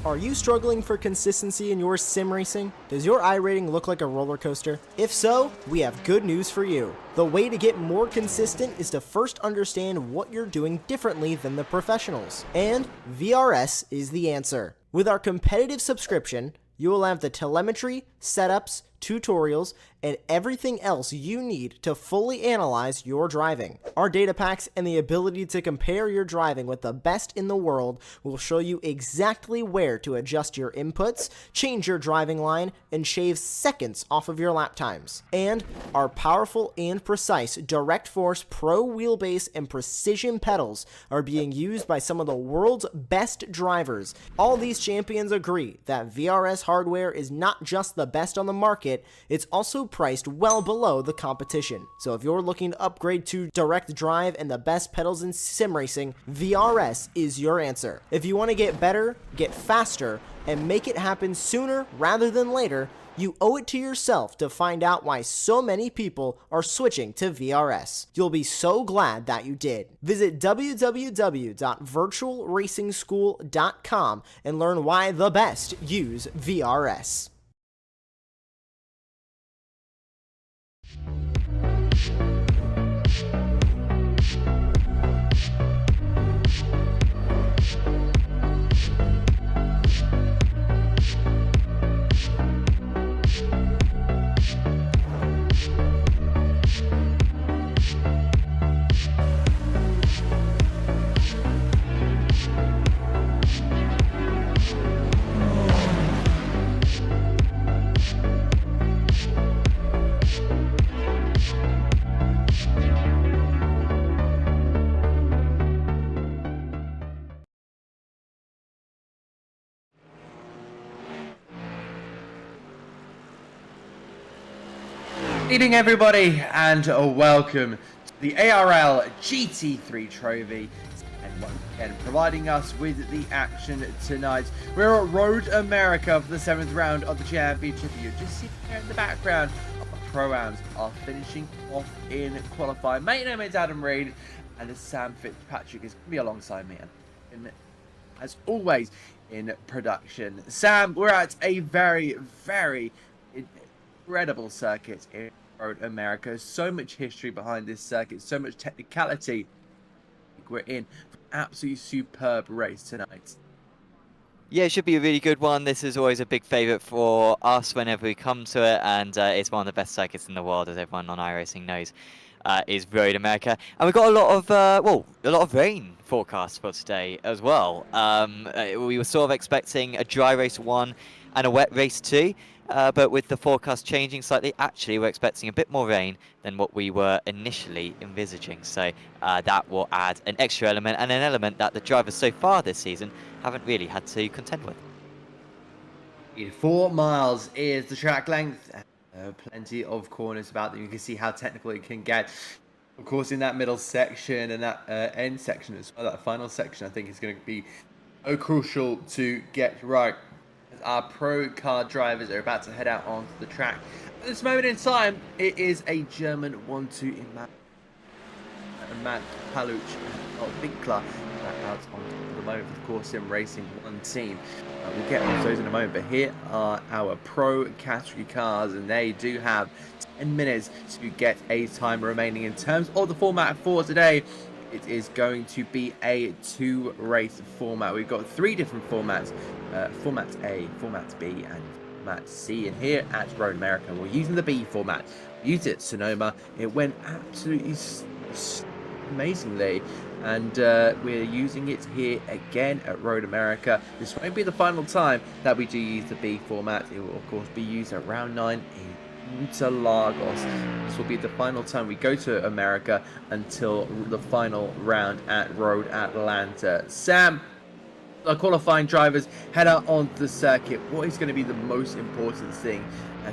Are you struggling for consistency in your sim racing? Does your iRating look like a roller coaster? If so, we have good news for you. The way to get more consistent is to first understand what you're doing differently than the professionals. And VRS is the answer. With our competitive subscription, you will have the telemetry, setups, tutorials, and everything else you need to fully analyze your driving. Our data packs and the ability to compare your driving with the best in the world will show you exactly where to adjust your inputs, change your driving line, and shave seconds off of your lap times. And our powerful and precise Direct Force Pro wheelbase and precision pedals are being used by some of the world's best drivers. All these champions agree that VRS hardware is not just the best on the market, it's also priced well below the competition. So if you're looking to upgrade to direct drive and the best pedals in sim racing, VRS is your answer. If you want to get better, get faster, and make it happen sooner rather than later, you owe it to yourself to find out why so many people are switching to VRS. You'll be so glad that you did. Visit www.virtualracingschool.com and learn why the best use VRS. Evening everybody, and welcome to the ARL GT3 trophy, and once again providing us with the action tonight. We're at Road America for the 7th round of the championship. You just see here in the background, our pro-ams are finishing off in qualifying. My name is Adam Reid, and Sam Fitzpatrick is going to be alongside me, and as always in production. Sam, we're at a very incredible circuit in Road America. So much history behind this circuit, so much technicality. We're in for an absolutely superb race tonight. Yeah, it should be a really good one. This is always a big favourite for us whenever we come to it, and it's one of the best circuits in the world, as everyone on iRacing knows, is Road America. And we've got a lot of rain forecast for today as well. We were sort of expecting a dry race 1 and a wet race 2. But with the forecast changing slightly, actually we're expecting a bit more rain than what we were initially envisaging. So that will add an extra element, and an element that the drivers so far this season haven't really had to contend with. 4 miles is the track length. Plenty of corners about them. You can see how technical it can get. Of course, in that middle section and that end section as well, that final section, I think is going to be so crucial to get right. Our pro car drivers are about to head out onto the track. At this moment in time, it is a German 1-2 in Matt Paluch and Winkler out on the moment for the Core Sim Racing 1 team. We'll get on those in a moment, but here are our pro category cars, and they do have 10 minutes to get a time remaining. In terms of the format for today, it is going to be a 2-race format. We've got 3 different formats, Format A, Format B, and Format C. And here at Road America, we're using the B format. We used it at Sonoma. It went absolutely amazingly. And we're using it here again at Road America. This won't be the final time that we do use the B format. It will, of course, be used at round 9 in Interlagos. This will be the final time we go to America until the final round at Road Atlanta. Sam, our qualifying drivers head out onto the circuit. What is going to be the most important thing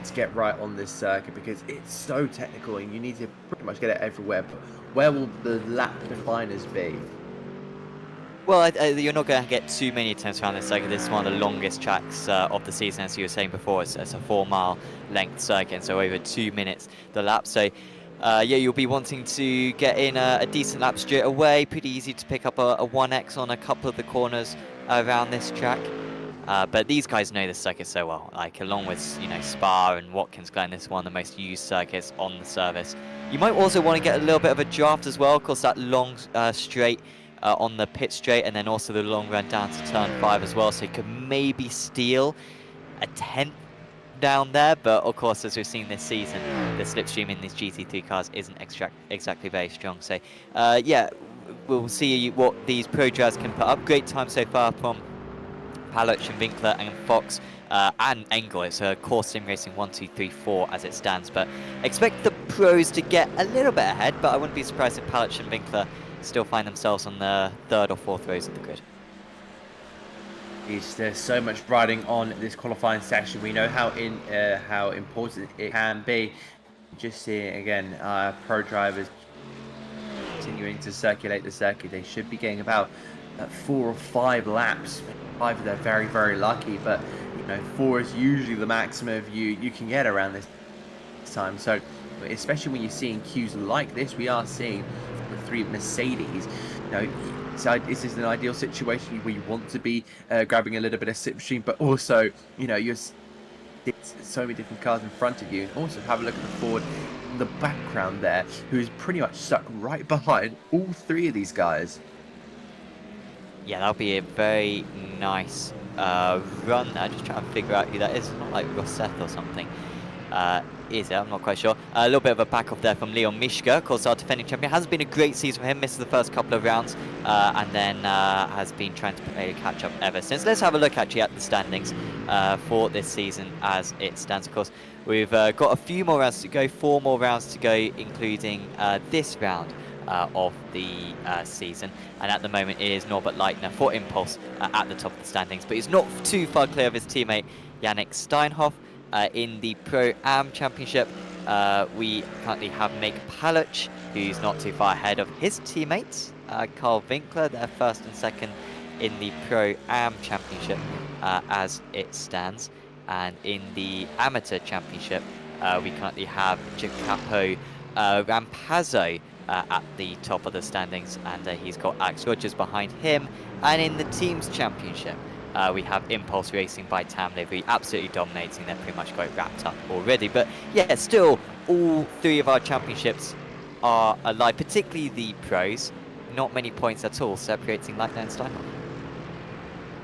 to get right on this circuit, because it's so technical and you need to pretty much get it everywhere, but where will the lap definers be? Well, you're not going to get too many attempts around this circuit. This is one of the longest tracks of the season, as you were saying before. It's a 4-mile length circuit, so over 2 minutes the lap. So, yeah, you'll be wanting to get in a decent lap straight away. Pretty easy to pick up a 1x on a couple of the corners around this track. But these guys know the circuit so well, like along with, you know, Spa and Watkins Glen, this is one of the most used circuits on the service. You might also want to get a little bit of a draft as well, of course that long straight on the pit straight, and then also the long run down to turn 5 as well, so you could maybe steal a 10th down there. But of course, as we've seen this season, the slipstream in these GT3 cars isn't exactly very strong. So yeah, we'll see what these pro drivers can put up. Great time so far from Paluch and Winkler and Fox and Engel. It's a core sim racing 1, 2, 3, 4 as it stands, but expect the pros to get a little bit ahead, but I wouldn't be surprised if Paluch and Winkler still find themselves on the 3rd or 4th rows of the grid. There's so much riding on this qualifying section. We know how important it can be. Just seeing again, pro drivers continuing to circulate the circuit. They should be getting about 4 or 5 laps. 5 if they're very, very lucky, but you know, 4 is usually the maximum you can get around this time. So especially when you're seeing queues like this, we are seeing the 3 Mercedes. You know, so this is an ideal situation where you want to be grabbing a little bit of slipstream, but also, you know, there's so many different cars in front of you. And also have a look at the Ford in the background there, who is pretty much stuck right behind all 3 of these guys. Yeah, that'll be a very nice run there. Just trying to figure out who that is. It's not like Rosseth or something. Is it? I'm not quite sure. A little bit of a back off there from Leon Mishka, of course, our defending champion. Hasn't been a great season for him, misses the first couple of rounds, and then has been trying to play catch up ever since. Let's have a look actually at the standings for this season as it stands. Of course, we've got a few more rounds to go, 4 more rounds to go, including this round of the season, and at the moment it is Norbert Leitner for Impulse at the top of the standings, but he's not too far clear of his teammate Yannick Steinhoff. In the Pro-Am Championship, we currently have Make Paluch, who's not too far ahead of his teammates, Carl Winkler. They're 1st and 2nd in the Pro-Am Championship as it stands, and in the Amateur Championship, we currently have Jacopo Rampazzo at the top of the standings, and he's got Alex Rogers behind him. And in the Teams Championship, we have Impulse Racing by Tam Livery absolutely dominating. They're pretty much quite wrapped up already. But yeah, still, all 3 of our championships are alive, particularly the pros. Not many points at all separating Leitner and Steinhoff.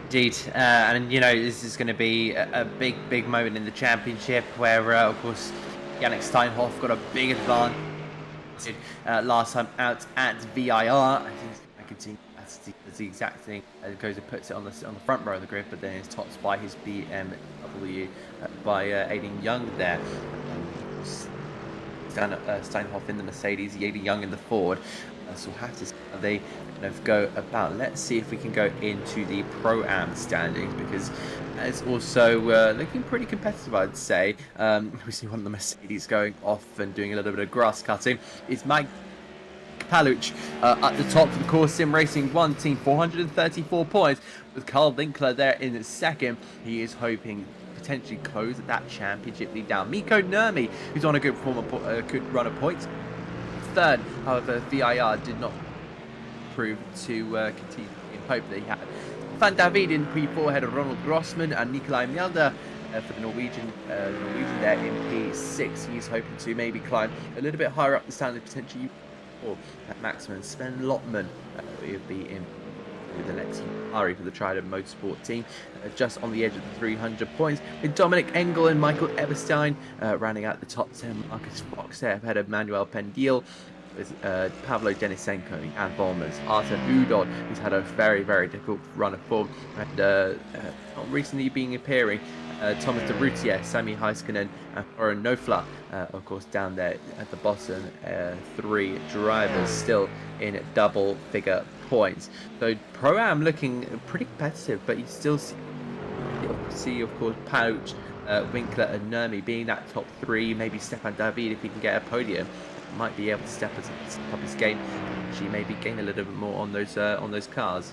Indeed, and you know, this is going to be a big moment in the championship where, of course, Yannick Steinhoff got a big advantage last time out at VIR. I think I can see that's the exact thing. Goes and puts it on the front row of the grid, but then it's topped by his BMW by Aiden Young there. Steinhoff in the Mercedes, Aiden Young in the Ford. So we'll have to see how they kind of go about. Let's see if we can go into the Pro-Am standings, because it's also looking pretty competitive, I'd say. We see one of the Mercedes going off and doing a little bit of grass cutting. It's Mike Paluch at the top for the Core Sim Racing 1 team, 434 points, with Carl Winkler there in the 2nd. He is hoping potentially close that championship lead down. Mikko Nurmi, who's on a good good run of points, 3rd. However, VIR did not prove to continue in hope that he had. Van David in P4 ahead of Ronald Grossman, and Nikolai Mjelder for the Norwegian there in P6. He's hoping to maybe climb a little bit higher up the standing, potentially at maximum. Sven Lottman will be in with Alexi Hari for the Trident Motorsport team, just on the edge of the 300 points, with Dominic Engel and Michael Eberstein rounding out the top 10. Marcus Fox there ahead of Manuel Pendil, with Pavlo Denisenko and Volmers. Artem Udod, who's had a very difficult run of form, and not recently appearing. Thomas de Routier, Sami Heiskanen, and Oren Nofla, of course, down there at the bottom. 3 drivers still in double-figure points. So Pro-Am looking pretty competitive, but you still see of course, Pouch, Winkler, and Nurmi being that top 3. Maybe Stefan David, if he can get a podium, might be able to step up his game. Actually, maybe gain a little bit more on those cars.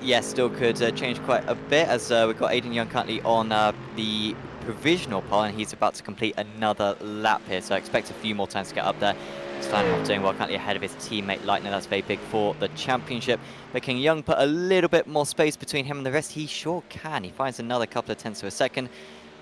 Yes, still could change quite a bit, as we've got Aiden Young currently on the provisional pole, and he's about to complete another lap here, so I expect a few more times to get up there. Steinhoff doing well, currently ahead of his teammate Leitner. That's very big for the championship. But can Young put a little bit more space between him and the rest? He sure can. He finds another couple of tenths of a second.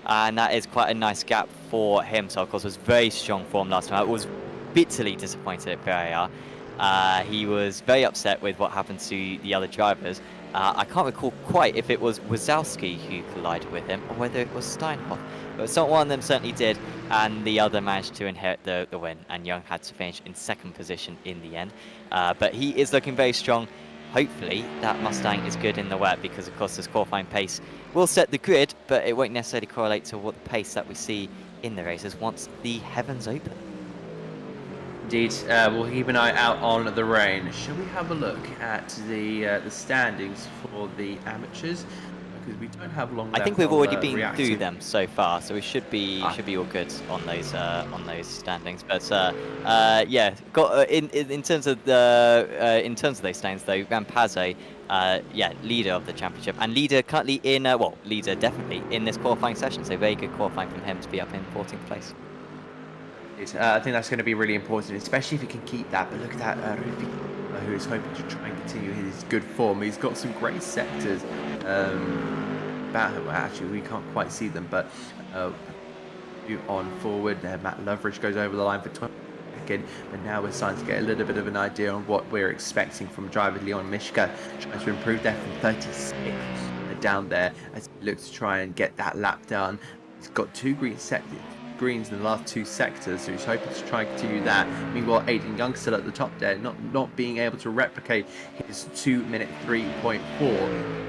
And that is quite a nice gap for him. So, of course, was very strong form last time. I was bitterly disappointed at VAR. He was very upset with what happened to the other drivers. I can't recall quite if it was Wazowski who collided with him or whether it was Steinhoff. But one of them certainly did, and the other managed to inherit the win, and Young had to finish in second position in the end. But he is looking very strong. Hopefully that Mustang is good in the wet, because of course this qualifying pace will set the grid, but it won't necessarily correlate to what the pace that we see in the races once the heavens open. Indeed, we'll keep an eye out on the rain. Shall we have a look at the standings for the amateurs? Because we don't have long left. I think we've already been reacting. through them so far, so we should be all good on those standings. But yeah, got in terms of those standings though, Rampazzo, yeah, leader of the championship and leader currently in well, leader definitely in this qualifying session. So very good qualifying from him to be up in 14th place. I think that's going to be really important, especially if he can keep that. But look at that, Rufi, who is hoping to try and continue his good form. He's got some great sectors. Actually, we can't quite see them, but on forward, Matt Loveridge goes over the line for 22nd, but now we're starting to get a little bit of an idea on what we're expecting from driver Leon Mishka, trying to improve there from 36th down there as he looks to try and get that lap done. He's got 2 greens in the last 2 sectors, so he's hoping to try and continue that. Meanwhile, Aiden Young still at the top there, not being able to replicate his 2-minute 3.4.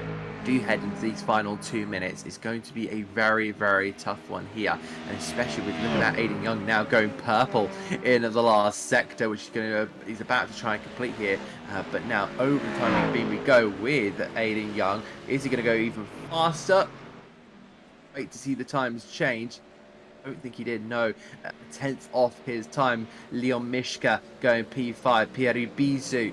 Do you head into these final 2 minutes? It's going to be a very, very tough one here, and especially with looking at Aiden Young now going purple in the last sector, which he's about to try and complete here. But now over the time being, we go with Aiden Young. Is he going to go even faster? Wait to see the times change. I don't think he did. No, a 10th off his time. Leon Mishka going P5. Pierre Bizu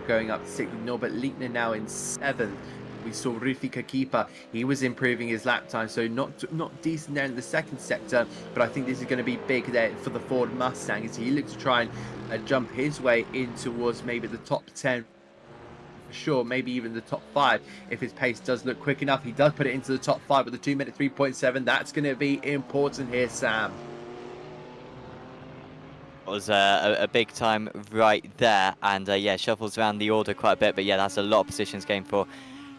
going up to 6th. Norbert Leitner now in 7th. We saw Rufi Kakipa. He was improving his lap time, so not decent there in the second sector. But I think this is going to be big there for the Ford Mustang as he looks to try and jump his way in towards maybe the top 10. Sure, maybe even the top 5 if his pace does look quick enough. He does put it into the top 5 with the 2-minute 3.7. That's going to be important here, Sam. It was a big time right there, and yeah, shuffles around the order quite a bit, but yeah, that's a lot of positions going for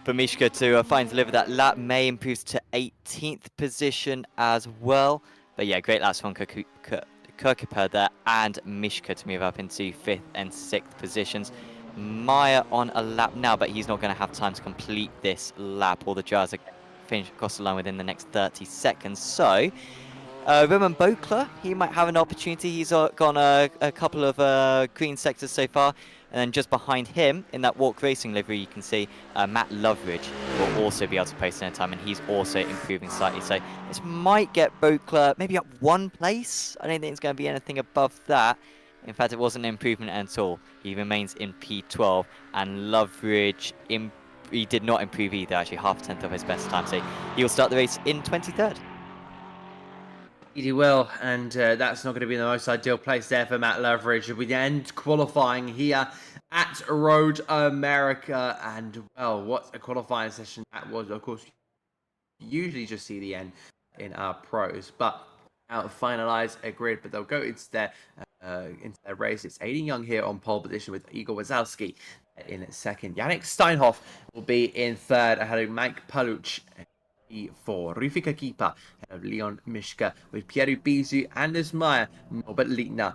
Mishka to find deliver that lap. May improves to 18th position as well, but yeah, great laps from Kirkiper there, and Mishka to move up into 5th and 6th positions. Meyer on a lap now, but he's not going to have time to complete this lap. All the drivers are finished across the line within the next 30 seconds. So, Roman Bokler, he might have an opportunity. He's gone a couple of green sectors so far. And then just behind him, in that Walk Racing livery, you can see Matt Loveridge will also be able to post in a time, and he's also improving slightly. So this might get Bokler maybe up 1 place. I don't think it's going to be anything above that. In fact, it wasn't an improvement at all. He remains in P12, and Loveridge, he did not improve either, actually, half a tenth of his best time. So he'll start the race in 23rd. He will, and that's not going to be the most ideal place there for Matt Loveridge. We end qualifying here at Road America, and well, what a qualifying session that was. Of course, you usually just see the end in our pros, but now finalise a grid, but they'll go into their race. It's Aiden Young here on pole position with Igor Wazowski in second. Yannick Steinhoff will be in third ahead of Mike Paluch for Rufi Kakipa, Leon Mishka with Pierre Bizu, Anders Meyer, Norbert Leitner.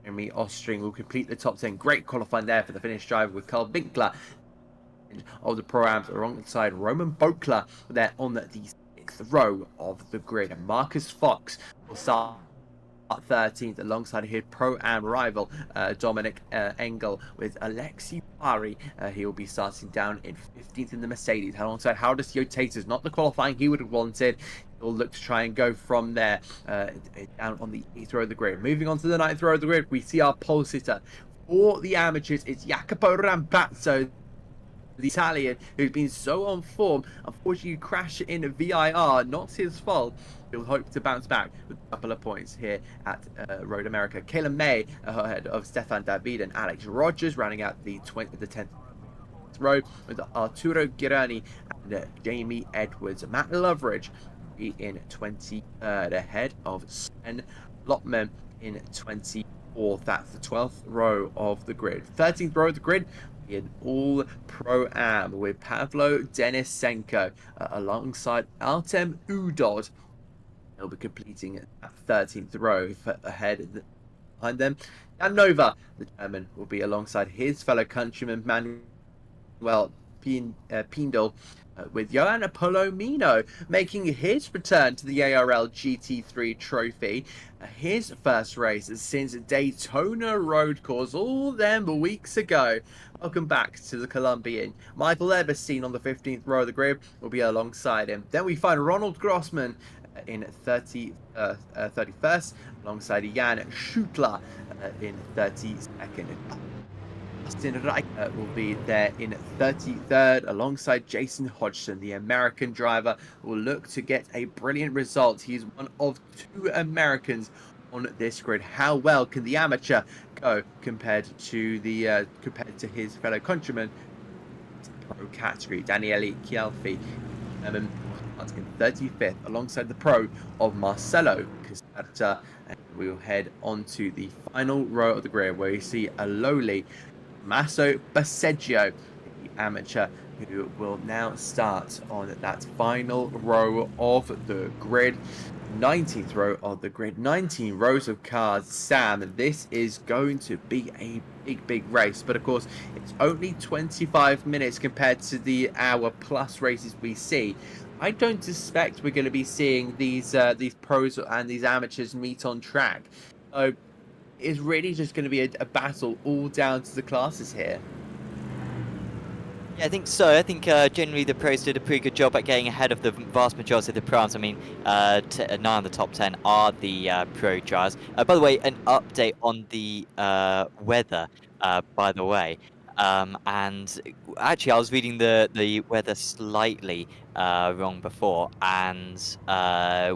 Jeremy Ostring will complete the top 10. Great qualifying there for the Finnish driver with Carl Winkler of the Pro-Ams alongside Roman Bokler there on the 6th row of the grid. And Marcus Fox will start 13th alongside his Pro-Am rival Dominic Engel with Alexi Pari. He will be starting down in 15th in the Mercedes alongside Howardus Yotatus. Not the qualifying he would have wanted. He'll look to try and go from there down on the 8th row of the grid. Moving on to the 9th row of the grid, we see our pole sitter for the amateurs. It's Jacopo Rampazzo The Italian, who's been so on form, unfortunately crashed in VIR, not his fault. He'll hope to bounce back with a couple of points here at Road America. Kayla May ahead of Stefan David and Alex Rogers, rounding out the 10th row with Arturo Girani and Jamie Edwards. Matt Loveridge in 23rd ahead of Sven Lotman in 24th. That's the 12th row of the grid. 13th row of the grid, in all pro-am with Pavlo Denisenko alongside Artem Udod. He'll be completing that 13th row behind them. Dan Nova, the German, will be alongside his fellow countryman Manuel Pindel, with Johan Palomino making his return to the ARL GT3 trophy. His first race since Daytona Road Course all them weeks ago. Welcome back to the Colombian. Michael Eberstein on the 15th row of the grid will be alongside him. Then we find Ronald Grossman in 31st, alongside Jan Schutler in 32nd. Justin Reich will be there in 33rd, alongside Jason Hodgson. The American driver will look to get a brilliant result. He's one of 2 Americans on this grid. How well can the amateur go compared to his fellow countryman? Pro category, Daniele Chialfi in 35th, alongside the pro of Marcelo Caserta. And we will head on to the final row of the grid, where you see a lowly Masso Baseggio, the amateur, who will now start on that final row of the grid. 19th row of the grid, 19 rows of cars. Sam, this is going to be a big race, but of course it's only 25 minutes compared to the hour-plus races we see. I don't suspect we're going to be seeing these pros and these amateurs meet on track. So it's really just going to be a battle all down to the classes here. Yeah, I think so. I think generally the pros did a pretty good job at getting ahead of the vast majority of the pros. I mean, 9 of the top 10 are the pro drivers. By the way, an update on the weather, by the way. And actually, I was reading the weather slightly wrong before, and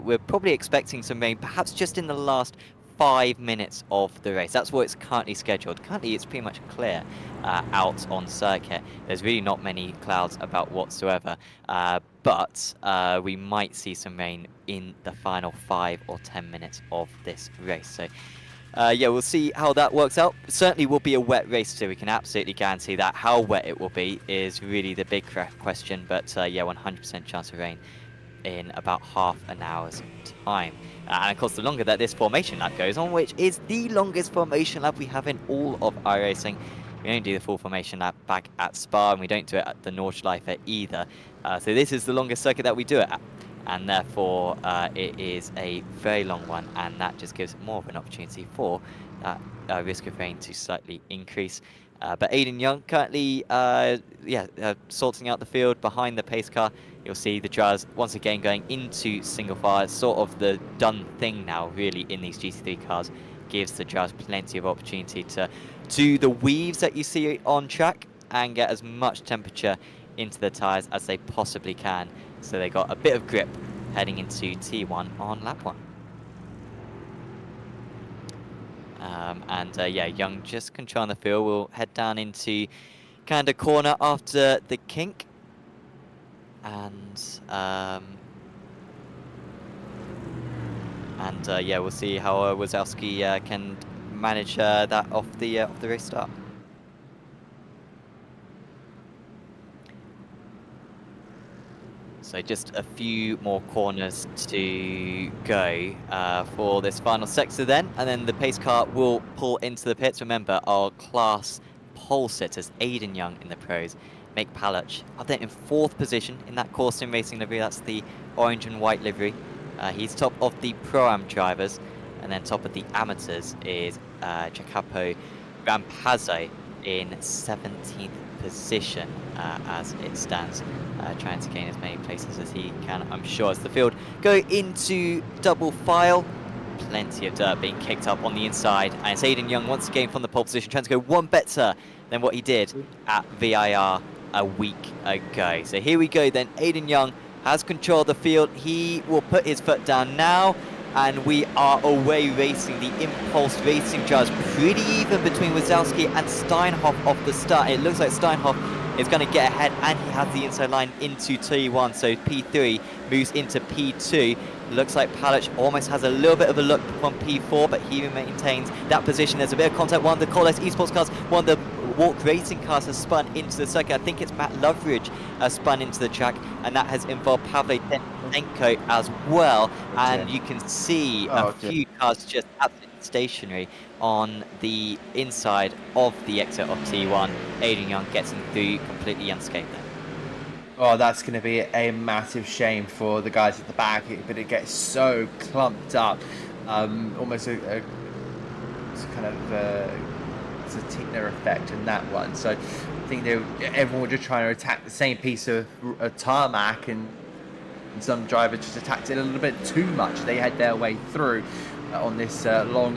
we're probably expecting some rain, perhaps just in the last 5 minutes of the race. That's what it's currently scheduled. Currently, it's pretty much clear out on circuit. There's really not many clouds about whatsoever, but we might see some rain in the final 5 or 10 minutes of this race. So yeah, we'll see how that works out. It certainly will be a wet race, so we can absolutely guarantee that. How wet it will be is really the big question, but yeah, 100% chance of rain in about half an hour's time. And of course, the longer that this formation lap goes on, which is the longest formation lap we have in all of iRacing, we only do the full formation lap back at Spa, and we don't do it at the Nordschleife either. So this is the longest circuit that we do it at, and therefore it is a very long one, and that just gives more of an opportunity for that risk of rain to slightly increase. But Aiden Young currently sorting out the field behind the pace car. You'll see the drivers once again going into single file. It's sort of the done thing now, really, in these GT3 cars. Gives the drivers plenty of opportunity to do the weaves that you see on track and get as much temperature into the tyres as they possibly can. So they got a bit of grip heading into T1 on lap 1. Yeah, Young just controlling the field. We'll head down into kind of corner after the kink. And yeah, we'll see how Wazowski can manage that off the race start. So just a few more corners to go for this final sector then, and then the pace car will pull into the pits. Remember, our class pole sitters, Aiden Young in the pros, Mick Paluch up there in 4th position in that course sim racing livery. That's the orange and white livery. He's top of the Pro-Am drivers, and then top of the amateurs is Jacopo Rampazzo in 17th position as it stands, trying to gain as many places as he can, I'm sure. As the field go into double file, plenty of dirt being kicked up on the inside, and it's Aiden Young once again from the pole position, trying to go one better than what he did at VIR a week ago. So here we go then. Aiden Young has control of the field. He will put his foot down now, and we are away racing. The Impulse Racing drives pretty even between Wazowski and Steinhoff off the start. It looks like Steinhoff is going to get ahead, and he has the inside line into T1, so P3 moves into P2. Looks like Palic almost has a little bit of a look from P4, but he maintains that position. There's a bit of contact. One of the Corliss esports cars, one of the Walk Racing cars has spun into the circuit. I think it's Matt Loveridge spun into the track, and that has involved Pavle Denko as well. And you can see a few cars just absolutely stationary on the inside of the exit of T1. Aiden Young gets him through completely unscathed there. Oh, that's going to be a massive shame for the guys at the back, but it gets so clumped up. Almost a kind of it's a Tina effect in that one. So I think everyone was just trying to attack the same piece of tarmac, and some drivers just attacked it a little bit too much. They had their way through on this long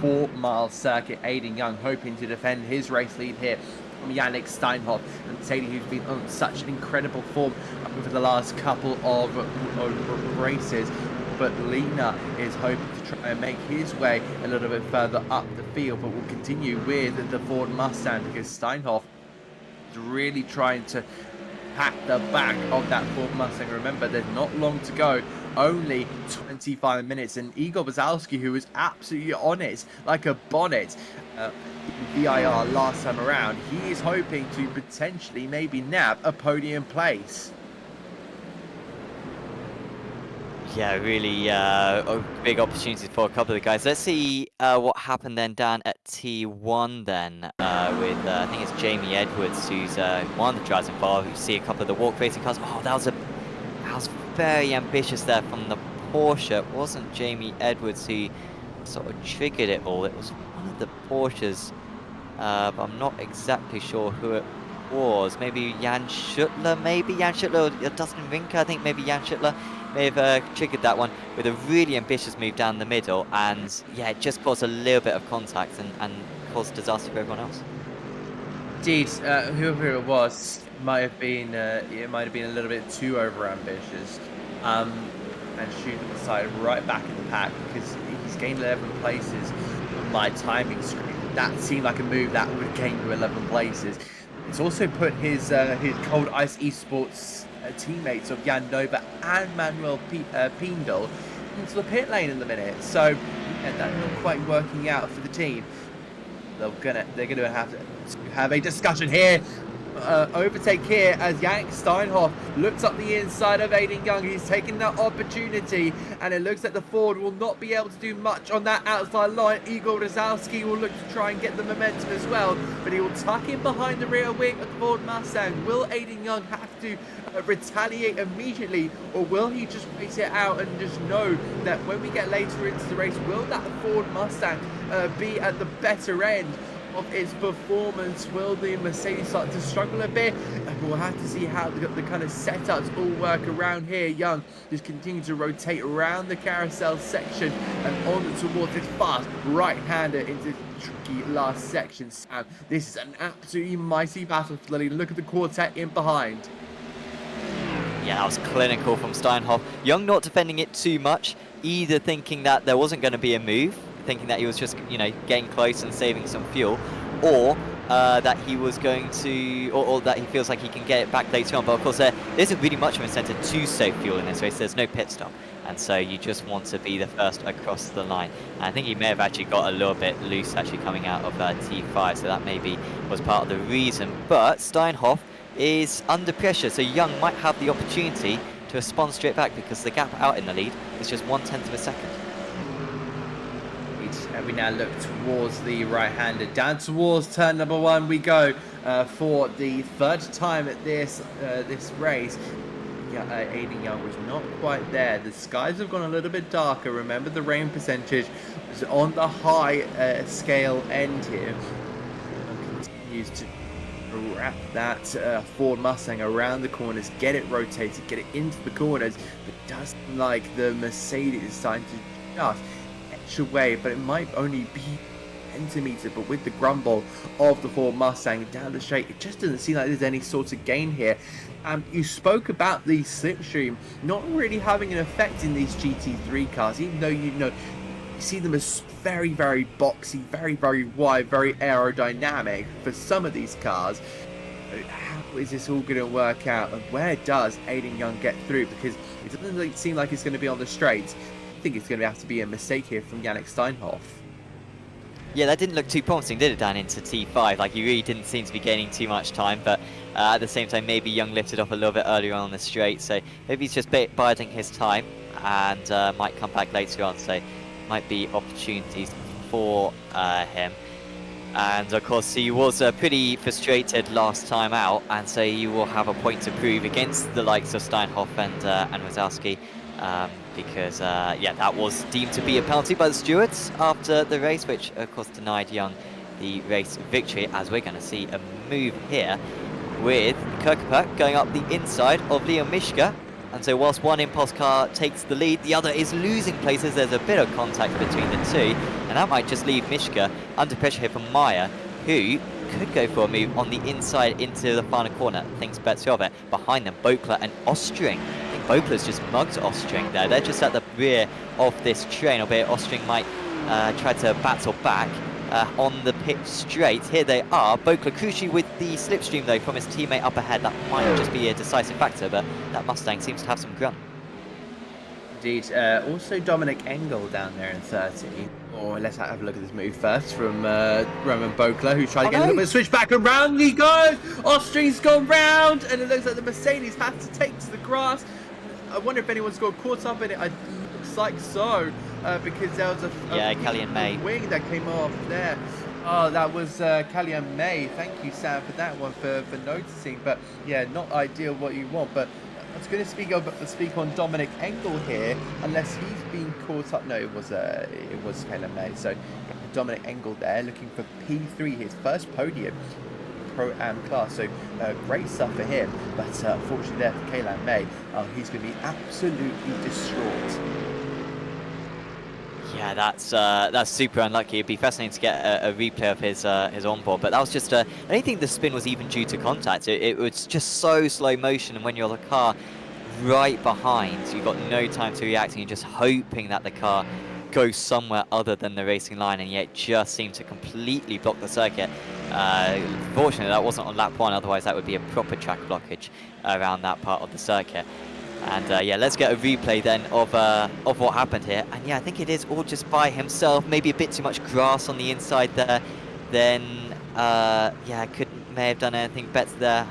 4-mile circuit. Aiden Young hoping to defend his race lead here from Yannick Steinhoff, and Sadie, who's been on such an incredible form over the last couple of races. But Lena is hoping to try and make his way a little bit further up the field, but we'll continue with the Ford Mustang, because Steinhoff is really trying to pack the back of that Ford Mustang. Remember, there's not long to go, only 25 minutes, and Igor Wazowski, who was absolutely on it like a bonnet VIR last time around, he is hoping to potentially maybe nab a podium place. Yeah, really big opportunities for a couple of the guys. Let's see what happened then down at T1 then with, I think it's Jamie Edwards, who's one of the drivers involved. You see a couple of the Walk Racing cars. Oh, that was very ambitious there from the Porsche. It wasn't Jamie Edwards who sort of triggered it all. It was one of the Porsches, but I'm not exactly sure who it was. Maybe Jan Schuttler, or Dustin Rinker. I think maybe Jan Schuttler may have triggered that one with a really ambitious move down the middle, and yeah, it just caused a little bit of contact and caused disaster for everyone else. Indeed, whoever it was might have been a little bit too over ambitious, and shooting aside right back in the pack, because he's gained 11 places on my timing screen. That seemed like a move that would gain you 11 places. It's also put his Cold Ice Esports teammates of Jan Nova and Manuel Pindel into the pit lane in the minute. So yeah, that's not quite working out for the team. They're gonna have to have a discussion here. Overtake here as Yannick Steinhoff looks up the inside of Aiden Young. He's taking that opportunity, and it looks like the Ford will not be able to do much on that outside line. Igor Rozalski will look to try and get the momentum as well, but he will tuck in behind the rear wing of the Ford Mustang. Will Aiden Young have to retaliate immediately, or will he just wait it out and just know that when we get later into the race, will that Ford Mustang be at the better end of its performance? Will the Mercedes start to struggle a bit? And we'll have to see how the kind of setups all work around here. Young just continues to rotate around the carousel section and on towards this fast right-hander into the tricky last section. Sam, this is an absolutely mighty battle for the lead. Look at the quartet in behind. Yeah, that was clinical from Steinhoff. Young not defending it too much, either thinking that there wasn't going to be a move, thinking that he was just, getting close and saving some fuel, or that he was going to, or that he feels like he can get it back later on. But of course, there isn't really much of an incentive to save fuel in this race. There's no pit stop, and so you just want to be the first across the line. And I think he may have actually got a little bit loose actually coming out of T5, so that maybe was part of the reason. But Steinhoff is under pressure, so Young might have the opportunity to respond straight back, because the gap out in the lead is just 1/10 of a second. And we now look towards the right-hander. Down towards turn number 1 we go for the third time at this race. Yeah, Aiden Young was not quite there. The skies have gone a little bit darker. Remember, the rain percentage was on the high scale end here. And continues to wrap that Ford Mustang around the corners, get it rotated, get it into the corners. But it does seem like the Mercedes is starting to just edge away, but it might only be centimetre, but with the grumble of the Ford Mustang down the straight, it just doesn't seem like there's any sort of gain here. You spoke about the slipstream not really having an effect in these GT3 cars, even though you see them as very, very boxy, very, very wide, very aerodynamic for some of these cars. How is this all going to work out, and where does Aiden Young get through? Because it doesn't seem like it's going to be on the straights. I think it's going to have to be a mistake here from Yannick Steinhoff. Yeah, that didn't look too promising, did it, down into T5? Like, he really didn't seem to be gaining too much time, but at the same time, maybe Young lifted off a little bit earlier on the straight, so maybe he's just biding his time, and might come back later on, so might be opportunities for him. And of course, he was pretty frustrated last time out, and so he will have a point to prove against the likes of Steinhoff and Wazowski, because yeah, that was deemed to be a penalty by the stewards after the race, which of course denied Young the race victory, as we're going to see a move here with Kirkapuk going up the inside of Liam Mishka. And so whilst one impulse car takes the lead, the other is losing places. There's a bit of contact between the two, and that might just leave Mishka under pressure here from Meyer, who could go for a move on the inside into the final corner. Thinks better of it. Behind them, Bokler and Ostring. I think Bokler's just mugged Ostring there. They're just at the rear of this train, albeit Ostring might try to battle back on the pit straight. Here they are. Bokler crucially with the slipstream though from his teammate up ahead. That might just be a decisive factor, but that Mustang seems to have some grunt. Indeed. Also Dominic Engel down there in 30. Or let's have a look at this move first from Roman Bokler, who's trying to get a little bit of switch back around. He goes! Ostring's gone round, and it looks like the Mercedes has to take to the grass. I wonder if anyone's got caught up in it. It looks like so, because there was a Callian May wing that came off there. Oh, that was Callian May. Thank you, Sam, for that one, for noticing. But yeah, not ideal what you want. But I was going to speak on Dominic Engel here, unless he's been caught up. No, it was Callian May. So yeah, Dominic Engel there, looking for P3, his first podium. Pro-Am class, so great stuff for him, but unfortunately there for Callian May, he's going to be absolutely distraught. Yeah, that's super unlucky. It'd be fascinating to get a replay of his onboard, but that was just I don't think the spin was even due to contact. It was just so slow motion, and when you're the car right behind, you've got no time to react, and you're just hoping that the car goes somewhere other than the racing line, and yet just seemed to completely block the circuit. Fortunately, that wasn't on lap 1, otherwise that would be a proper track blockage around that part of the circuit. And yeah, let's get a replay then of what happened here. And yeah, I think it is all just by himself. Maybe a bit too much grass on the inside there. Then yeah, may have done anything better there.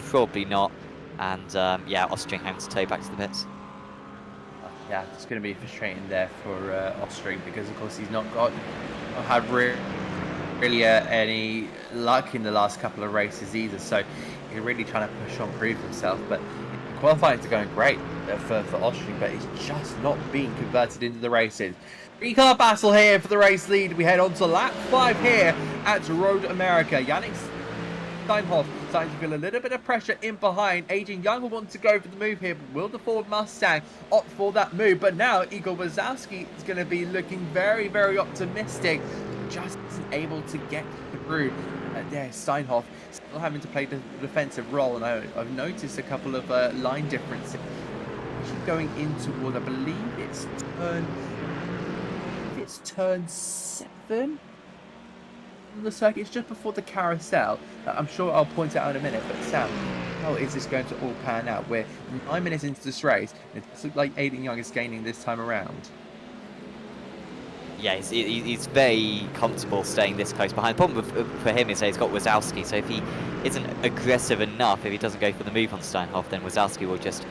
Probably not. And yeah, Ostring having to tow back to the pits. Yeah, it's going to be frustrating there for Ostring, because of course he's not had really any luck in the last couple of races either. So he's really trying to push on, prove himself. But qualifying is going great for Ostring, but it's just not being converted into the races. 3-car battle here for the race lead. We head on to lap 5 here at Road America. Yannick Steinhoff starting to feel a little bit of pressure in behind. Adrian Young will want to go for the move here, but will the Ford Mustang opt for that move? But now Igor Wazowski is going to be looking very, very optimistic. Just isn't able to get through. There, Steinhoff still having to play the defensive role, and I've noticed a couple of line differences. Actually going in toward, I believe it's turn 7 on the circuit. It's just before the carousel. I'm sure I'll point it out in a minute, but Sam, how is this going to all pan out? We're 9 minutes into this race, and it looks like Aiden Young is gaining this time around. Yeah, he's very comfortable staying this close behind. The problem for him is that he's got Wazowski, so if he isn't aggressive enough, if he doesn't go for the move on Steinhoff, then Wazowski will just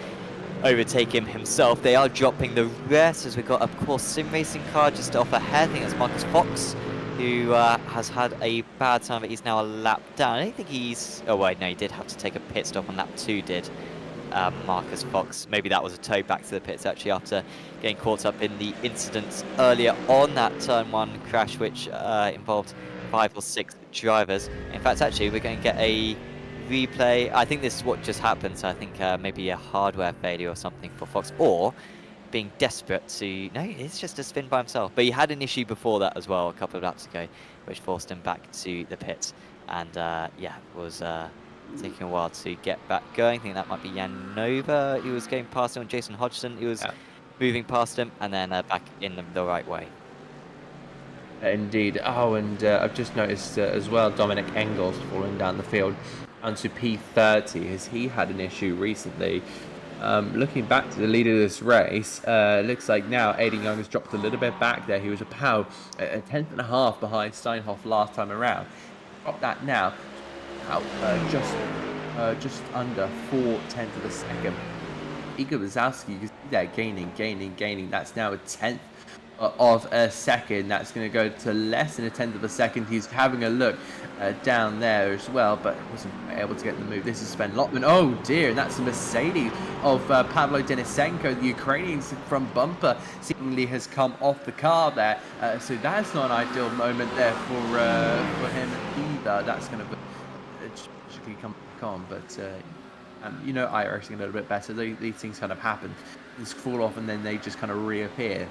overtake him himself. They are dropping the rest, as we've got, of course, Sim Racing car just off ahead. I think that's Marcus Fox, who has had a bad time, but he's now a lap down. I don't think he's... Oh, wait, no, he did have to take a pit stop on lap 2, did Marcus Fox. Maybe that was a tow back to the pits, actually, after getting caught up in the incidents earlier on that turn 1 crash, which involved 5 or 6 drivers. In fact, actually, we're going to get a replay. I think this is what just happened, so I think maybe a hardware failure or something for Fox, or being desperate to... No, it's just a spin by himself. But he had an issue before that as well, a couple of laps ago, which forced him back to the pits. And yeah, was taking a while to get back going. I think that might be Jan Nova. He was going past him, and Jason Hodgson. He was moving past him, and then back in the right way. Indeed. Oh, and I've just noticed as well, Dominic Engels falling down the field onto P30, as he had an issue recently. Looking back to the lead of this race, looks like now Aiden Young has dropped a little bit back there. He was about a tenth and a half behind Steinhoff last time around. Drop that now, out just under 4/10 of a second. Igor Wazowski, you can see there gaining. That's now a tenth of a second. That's going to go to less than a tenth of a second. He's having a look down there as well, but wasn't able to get the move. This is Sven Lotman. Oh dear, and that's the Mercedes of Pavlo Denisenko, the Ukrainian from bumper, seemingly has come off the car there. So that's not an ideal moment there for him either. That's going to basically come back on, but you know, iRacing a little bit better. These things kind of happen. These fall off and then they just kind of reappear.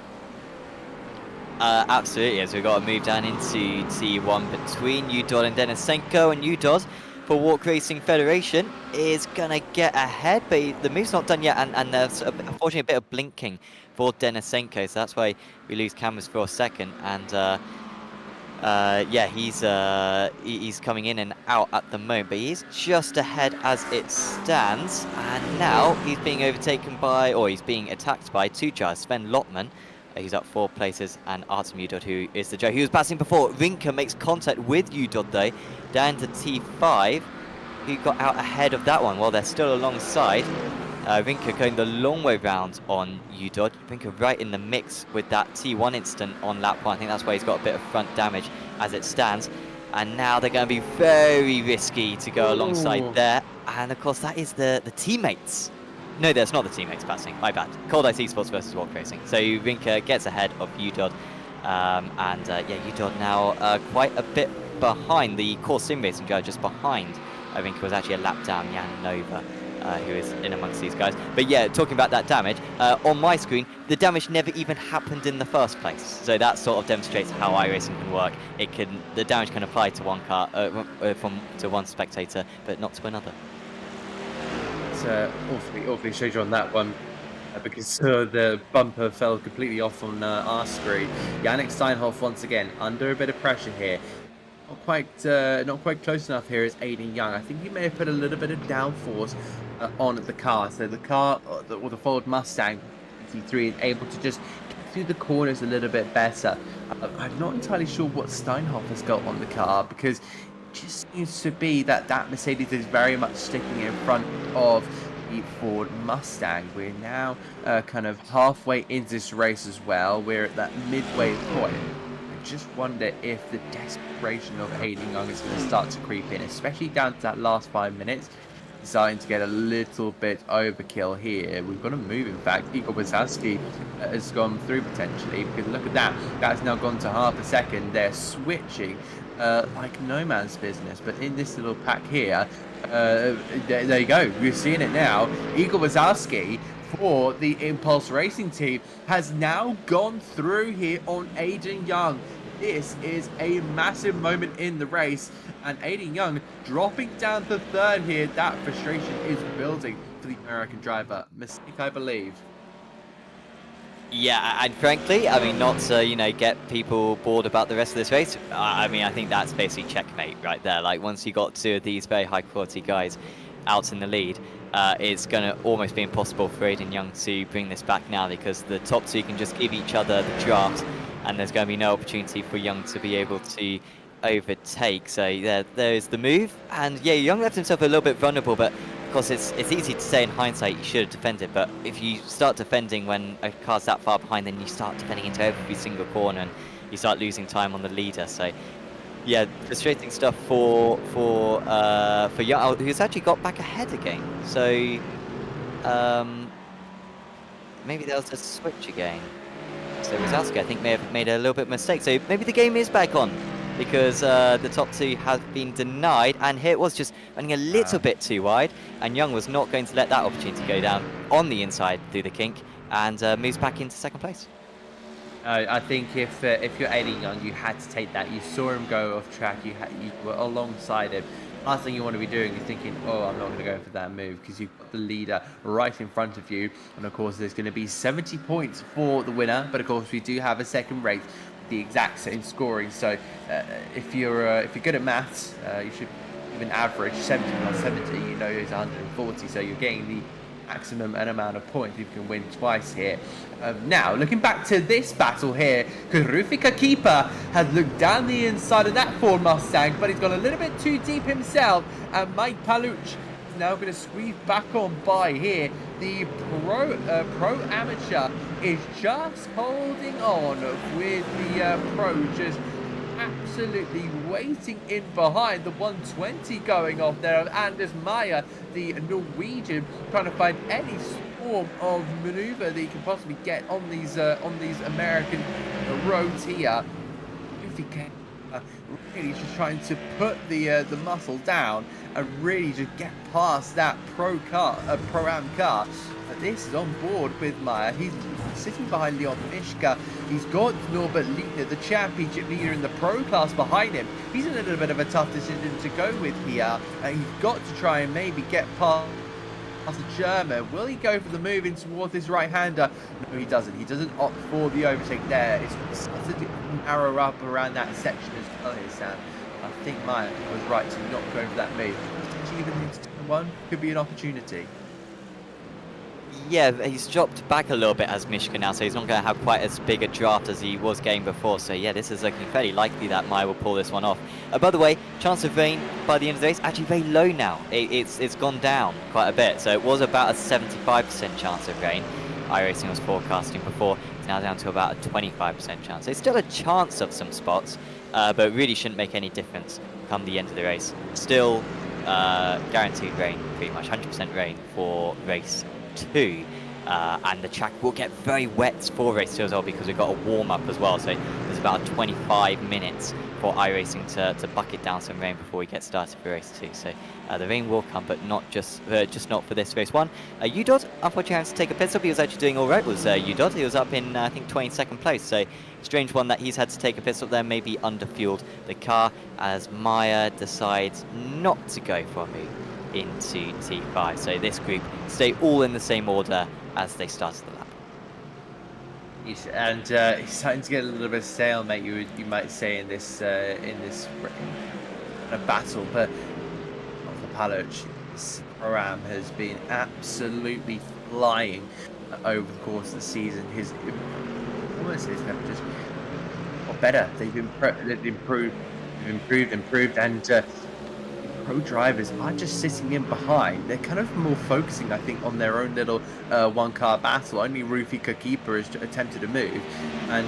Absolutely, as we've got to move down into T1 between Udod and Denisenko, and Udod for Walk Racing Federation is going to get ahead, but the move's not done yet, and there's unfortunately a bit of blinking for Denisenko, so that's why we lose cameras for a second, and yeah, he's coming in and out at the moment, but he's just ahead as it stands, and now he's being overtaken by, or he's being attacked by two drivers, Sven Lotman. He's up 4 places, and Artem Udod, who is the Joe. He was passing before. Rinka makes contact with Udod, though, down to T5. Who got out ahead of that one while they're still alongside. Rinka going the long way round on Udod. Rinka right in the mix with that T1 incident on lap 1. I think that's why he's got a bit of front damage as it stands. And now they're going to be very risky to go alongside there. And, of course, that is the teammates. No, that's not the teammates passing. My bad. Cold Ice Esports versus Walk Racing. So Rinka gets ahead of Udod, and yeah, Udod now quite a bit behind. The core sim racing driver just behind. Rinka was actually a lap down Jan Nova, who is in amongst these guys. But yeah, talking about that damage on my screen, the damage never even happened in the first place. So that sort of demonstrates how iRacing can work. The damage can apply to one car, to one spectator, but not to another. Awfully strange on that one, because the bumper fell completely off on our screen. Yannick Steinhoff once again under a bit of pressure here. Not quite close enough here is Aiden Young. I think he may have put a little bit of downforce on the car. So the car, or the Ford Mustang GT3, is able to just get through the corners a little bit better. I'm not entirely sure what Steinhoff has got on the car, because just seems to be that Mercedes is very much sticking in front of the Ford Mustang. We're now kind of halfway into this race as well. We're at that midway point. I just wonder if the desperation of Aiden Young is going to start to creep in, especially down to that last 5 minutes. Starting to get a little bit overkill here. We've got to move, in fact. Igor Wazowski has gone through potentially, because look at that. That's now gone to half a second. They're switching like no man's business. But in this little pack here, there you go. We're seeing it now. Igor Wazowski for the Impulse Racing team has now gone through here on Aiden Young. This is a massive moment in the race, and Aiden Young dropping down to 3rd here. That frustration is building for the American driver. Mistake, I believe. Yeah, and frankly, I mean, not to, you know, get people bored about the rest of this race. I mean, I think that's basically checkmate right there. Like, once you got 2 of these very high-quality guys out in the lead, it's going to almost be impossible for Aiden Young to bring this back now, because the top 2 can just give each other the draft, and there's going to be no opportunity for Young to be able to overtake. So there's the move, and yeah, Young left himself a little bit vulnerable, but of course it's easy to say in hindsight you should have defended, but if you start defending when a car's that far behind, then you start defending into every single corner and you start losing time on the leader. So yeah, frustrating stuff for Young, who's actually got back ahead again. So maybe there was a switch again. So Wazowski, I think, may have made a little bit of mistake. So maybe the game is back on, because the top 2 have been denied, and here it was just running a little bit too wide, and Young was not going to let that opportunity go down on the inside through the kink. and moves back into second place. I think if you're Aiden Young, you had to take that. You saw him go off track. You were alongside him. Last thing you want to be doing is thinking, oh, I'm not going to go for that move, because you've got the leader right in front of you. And of course, there's going to be 70 points for the winner. But of course, we do have a second race, the exact same scoring. So if you're good at maths, you should even average 70 plus 70. You know, is 140. So you're getting the maximum amount of points. You can win twice here. Now, looking back to this battle here, because Rufika Keeper has looked down the inside of that Ford Mustang, but he's gone a little bit too deep himself, and Mike Paluch is now going to squeeze back on by here. The pro amateur is just holding on with the pro, just absolutely waiting in behind. The 120 going off there of Anders Meyer, the Norwegian, trying to find any form of maneuver that he can possibly get on these American roads here. If he can really just trying to put the muscle down and really just get past that pro-am car. This is on board with Meyer. He's sitting behind Leon Mishka. He's got Norbert Liebner, the championship leader in the pro class, behind him. He's in a little bit of a tough decision to go with here. He's got to try and maybe get past the German. Will he go for the move in towards his right-hander? No, he doesn't. He doesn't opt for the overtake there. It's started to narrow up around that section as well here, Sam. I think Meyer was right to not go for that move. Even into turn one could be an opportunity. Yeah, he's dropped back a little bit as Mishka now, so he's not going to have quite as big a draft as he was getting before. So yeah, this is looking fairly likely that Meyer will pull this one off. By the way, chance of rain by the end of the race actually very low now. It's gone down quite a bit. So it was about a 75% chance of rain. iRacing was forecasting before. It's now down to about a 25% chance. There's still a chance of some spots, but really shouldn't make any difference come the end of the race. Still guaranteed rain, pretty much 100% rain for race 2, and the track will get very wet for race 2 as well, because we've got a warm-up as well, so there's about 25 minutes for iRacing to bucket down some rain before we get started for race 2. So the rain will come, but not just not for this race 1. Udod unfortunately had to take a pit stop. He was actually doing all right, was Udod. He was up in I think 22nd place, so strange one that he's had to take a pit stop there, maybe underfueled the car, as Meyer decides not to go for a move into T5. So this group stay all in the same order as they started the lap. And he's starting to get a little bit of stalemate, you might say, in this battle. But for Paluch, this Pro-Am has been absolutely flying over the course of the season. His performances have just got better. They've improved, and pro drivers are just sitting in behind. They're kind of more focusing, I think, on their own little one-car battle. Only Rufika Keeper has attempted a move, and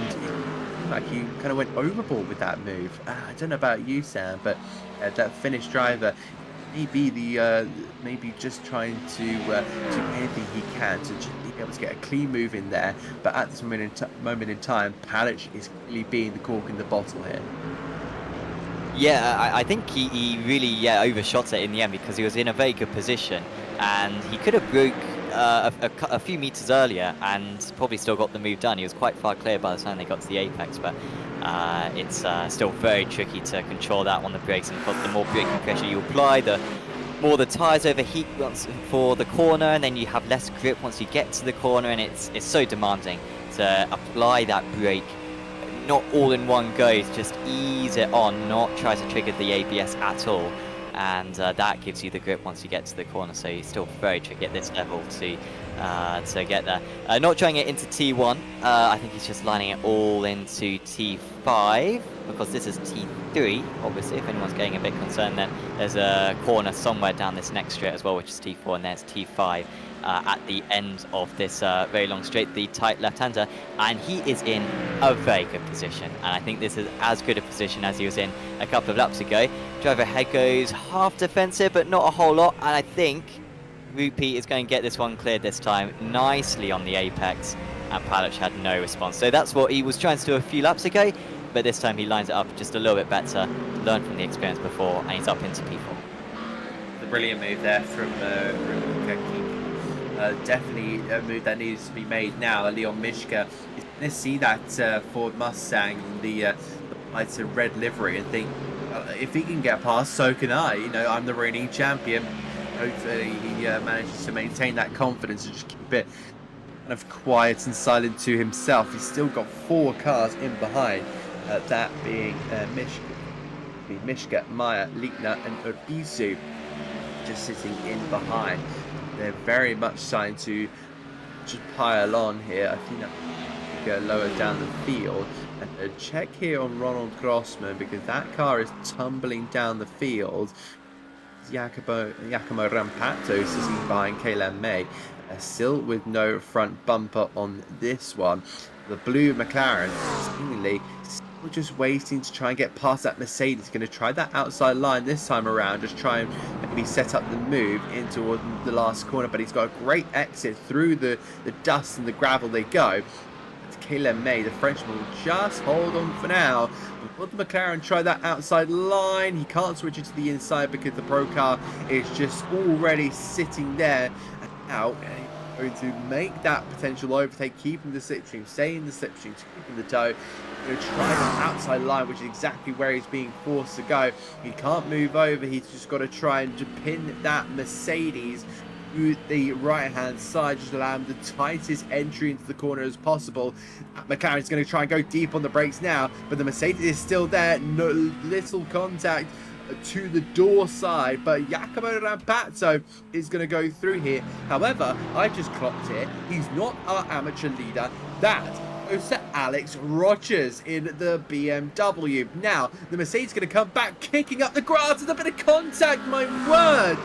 like he kind of went overboard with that move. I don't know about you, Sam, but that Finnish driver maybe just trying to do anything he can to be able to get a clean move in there. But at this moment in time, Paluch is really being the cork in the bottle here. Yeah, I think he really overshot it in the end, because he was in a very good position, and he could have broke a few meters earlier and probably still got the move done. He was quite far clear by the time they got to the apex, but it's still very tricky to control that on the brakes, and the more braking pressure you apply, the more the tyres overheat once for the corner, and then you have less grip once you get to the corner, and it's so demanding to apply that brake. Not all in one go, just ease it on, not try to trigger the ABS at all, and that gives you the grip once you get to the corner. So you're still very tricky at this level to get there. Not trying it into T1, I think he's just lining it all into T5, because this is T3, obviously. If anyone's getting a bit concerned, then there's a corner somewhere down this next straight as well, which is T4, and there's T5 at the end of this very long straight, the tight left-hander, and he is in a very good position, and I think this is as good a position as he was in a couple of laps ago. Driver ahead goes half defensive, but not a whole lot, and I think Rupi is going to get this one cleared this time nicely on the apex, and Paluch had no response. So that's what he was trying to do a few laps ago, but this time he lines it up just a little bit better, learned from the experience before, and he's up into P4. The brilliant move there from Rufika Keeper. definitely a move that needs to be made now. Leon Mishka is going to see that Ford Mustang in the lights of red livery and think, if he can get past, so can I. You know, I'm the reigning champion. Hopefully he manages to maintain that confidence and just keep it kind of quiet and silent to himself. He's still got 4 cars in behind, that being Mishka, Maya, Lichtner and Urbisu just sitting in behind. They're very much starting to just pile on here. I think that go lower down the field. And a check here on Ronald Grossman, because that car is tumbling down the field. Giacomo Rampatto sitting behind Kayla May, still with no front bumper on this one. The blue McLaren seemingly still just waiting to try and get past that Mercedes. Going to try that outside line this time around, just try and maybe set up the move into the last corner, but he's got a great exit through the dust and the gravel they go. Kayla May, the Frenchman, will just hold on for now. Will the McLaren try that outside line? He can't switch it to the inside because the Pro car is just already sitting there. And now going to make that potential overtake, keeping the slipstream, staying in the slipstream, keeping the tow. Going to try the outside line, which is exactly where he's being forced to go. He can't move over. He's just got to try and pin that Mercedes to the right hand side, just allow him the tightest entry into the corner as possible. McLaren's going to try and go deep on the brakes now, but the Mercedes is still there. No little contact to the door side, but Giacomo Rampazzo is going to go through here. However, I just clocked here, he's not our amateur leader. That goes to Alex Rogers in the BMW. Now the Mercedes is going to come back, kicking up the grass with a bit of contact. My word,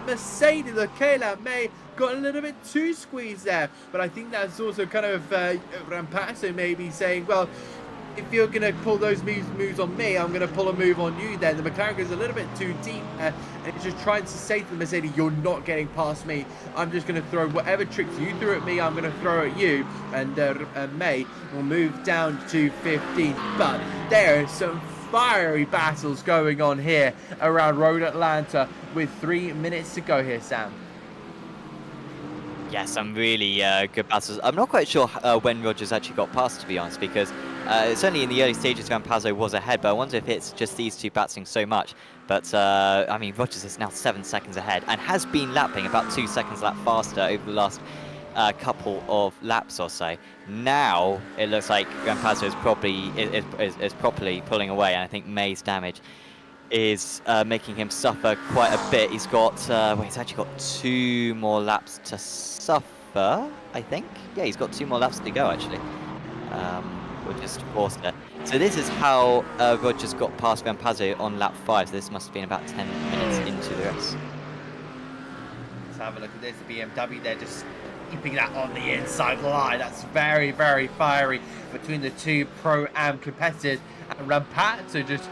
Mercedes, the Kayla May got a little bit too squeezed there, but I think that's also kind of Rampazzo maybe saying, well, if you're going to pull those moves on me, I'm going to pull a move on you then. The McLaren goes a little bit too deep and it's just trying to say to the Mercedes, you're not getting past me. I'm just going to throw whatever tricks you threw at me, I'm going to throw at you. And May will move down to 15th. But there are some fiery battles going on here around Road Atlanta with 3 minutes to go here, Sam. Yeah, some really good battles. I'm not quite sure when Rogers actually got past, to be honest, because certainly in the early stages, Rampazzo was ahead, but I wonder if it's just these two battling so much. But, I mean, Rogers is now 7 seconds ahead and has been lapping about 2 seconds lap faster over the last couple of laps or so. Now, it looks like Rampazzo is properly pulling away, and I think May's damage is making him suffer quite a bit. He's got, he's actually got 2 more laps to suffer, I think. Yeah, he's got 2 more laps to go, actually. We'll just pause there. So this is how Rogers got past Rampazzo on lap 5. So this must have been about 10 minutes into the race. Let's have a look at this. The BMW, they're just keeping that on the inside line. That's very, very fiery between the 2 Pro-Am competitors. And Rampazzo just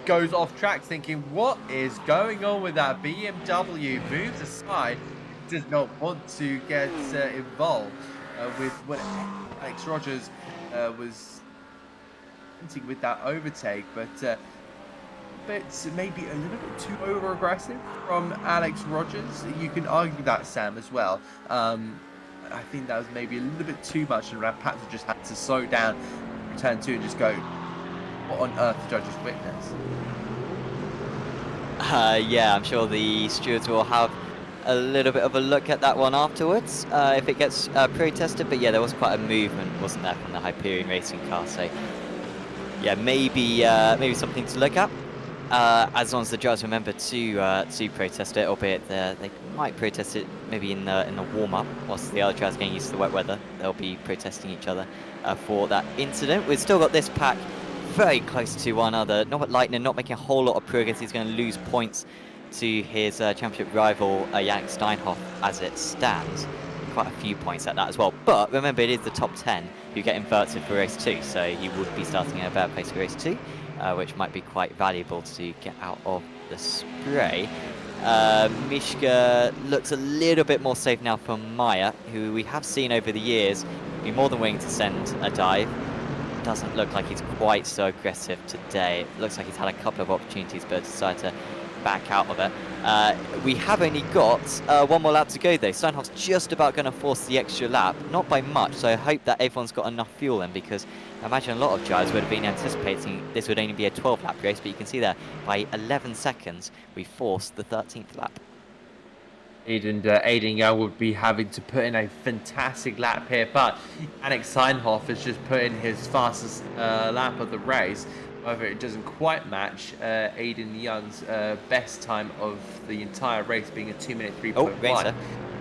goes off track thinking, what is going on with that BMW? Moves aside, does not want to get involved with what Alex Rogers was hinting with that overtake, but maybe a little bit too over aggressive from Alex Rogers. You can argue that, Sam, as well. I think that was maybe a little bit too much, and Rampazzo just had to slow down, return 2 and just go, what on earth did I just witness? Yeah, I'm sure the stewards will have a little bit of a look at that one afterwards if it gets protested. But yeah, there was quite a movement, wasn't there, from the Hyperion racing car? So yeah, maybe something to look at. As long as the judges remember to protest it, albeit they might protest it maybe in the warm-up whilst the other drivers getting used to the wet weather. They'll be protesting each other for that incident. We've still got this pack very close to one another. Norbert Leitner not making a whole lot of progress. He's going to lose points to his championship rival Yannick Steinhoff as it stands. Quite a few points at that as well. But remember, it is the top 10 who get inverted for race 2, so he would be starting in a better place for race 2, which might be quite valuable to get out of the spray. Mishka looks a little bit more safe now for Maya, who we have seen over the years be more than willing to send a dive. Doesn't look like he's quite so aggressive today. It looks like he's had a couple of opportunities, but decided to back out of it. We have only got one more lap to go though. Steinhoff's just about going to force the extra lap, not by much, so I hope that everyone's got enough fuel in, because I imagine a lot of drivers would have been anticipating this would only be a 12 lap race, but you can see there, by 11 seconds, we forced the 13th lap. Aiden Young would be having to put in a fantastic lap here, but Yannick Steinhoff has just put in his fastest lap of the race. However, it doesn't quite match Aiden Young's best time of the entire race, being a 2-minute 3.1.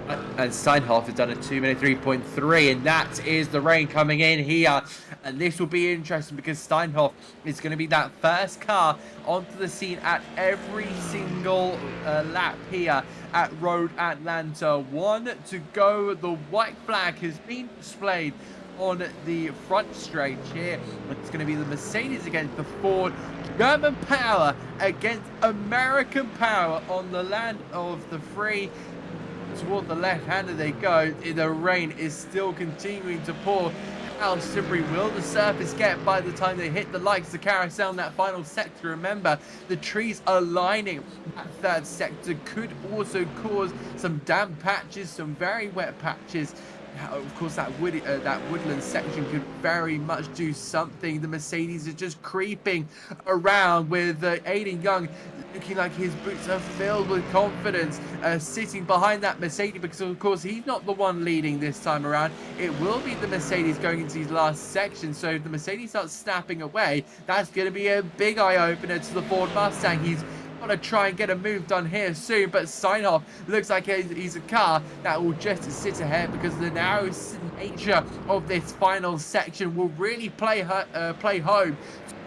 And Steinhoff has done a 2-minute 3.3, and that is the rain coming in here. And this will be interesting because Steinhoff is going to be that first car onto the scene at every single lap here at Road Atlanta. 1 to go. The white flag has been displayed on the front straight here. It's going to be the Mercedes against the Ford. German power against American power on the land of the free. Toward the left-hander they go. The rain is still continuing to pour. How slippery will the surface get by the time they hit the lights, the carousel in that final sector? Remember, the trees are lining that third sector. Could also cause some damp patches, some very wet patches. Of course, that woodland section could very much do something. The Mercedes are just creeping around with Aiden Young looking like his boots are filled with confidence, sitting behind that Mercedes, because of course he's not the one leading this time around. It will be the Mercedes going into his last section. So if the Mercedes starts snapping away, that's going to be a big eye-opener to the Ford Mustang. He's got to try and get a move done here soon, but Steinhoff looks like he's a car that will just sit ahead, because the narrow nature of this final section will really play home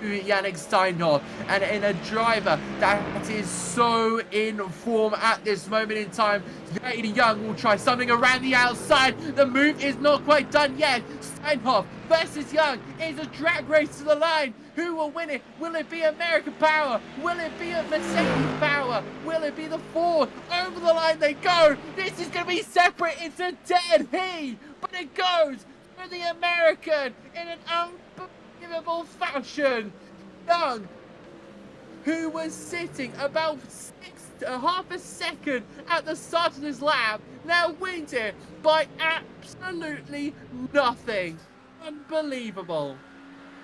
to Yannick Steinhoff, and in a driver that is so in form at this moment in time. Aiden Young will try something around the outside. The move is not quite done yet. Steinhoff versus Young is a drag race to the line. Who will win it? Will it be American power? Will it be a Mercedes power? Will it be the Ford? Over the line they go. This is going to be separate. It's a dead heat, but it goes for the American in an unbelievable fashion. Young, who was sitting about half a second at the start of this lap, now wins it by absolutely nothing. Unbelievable.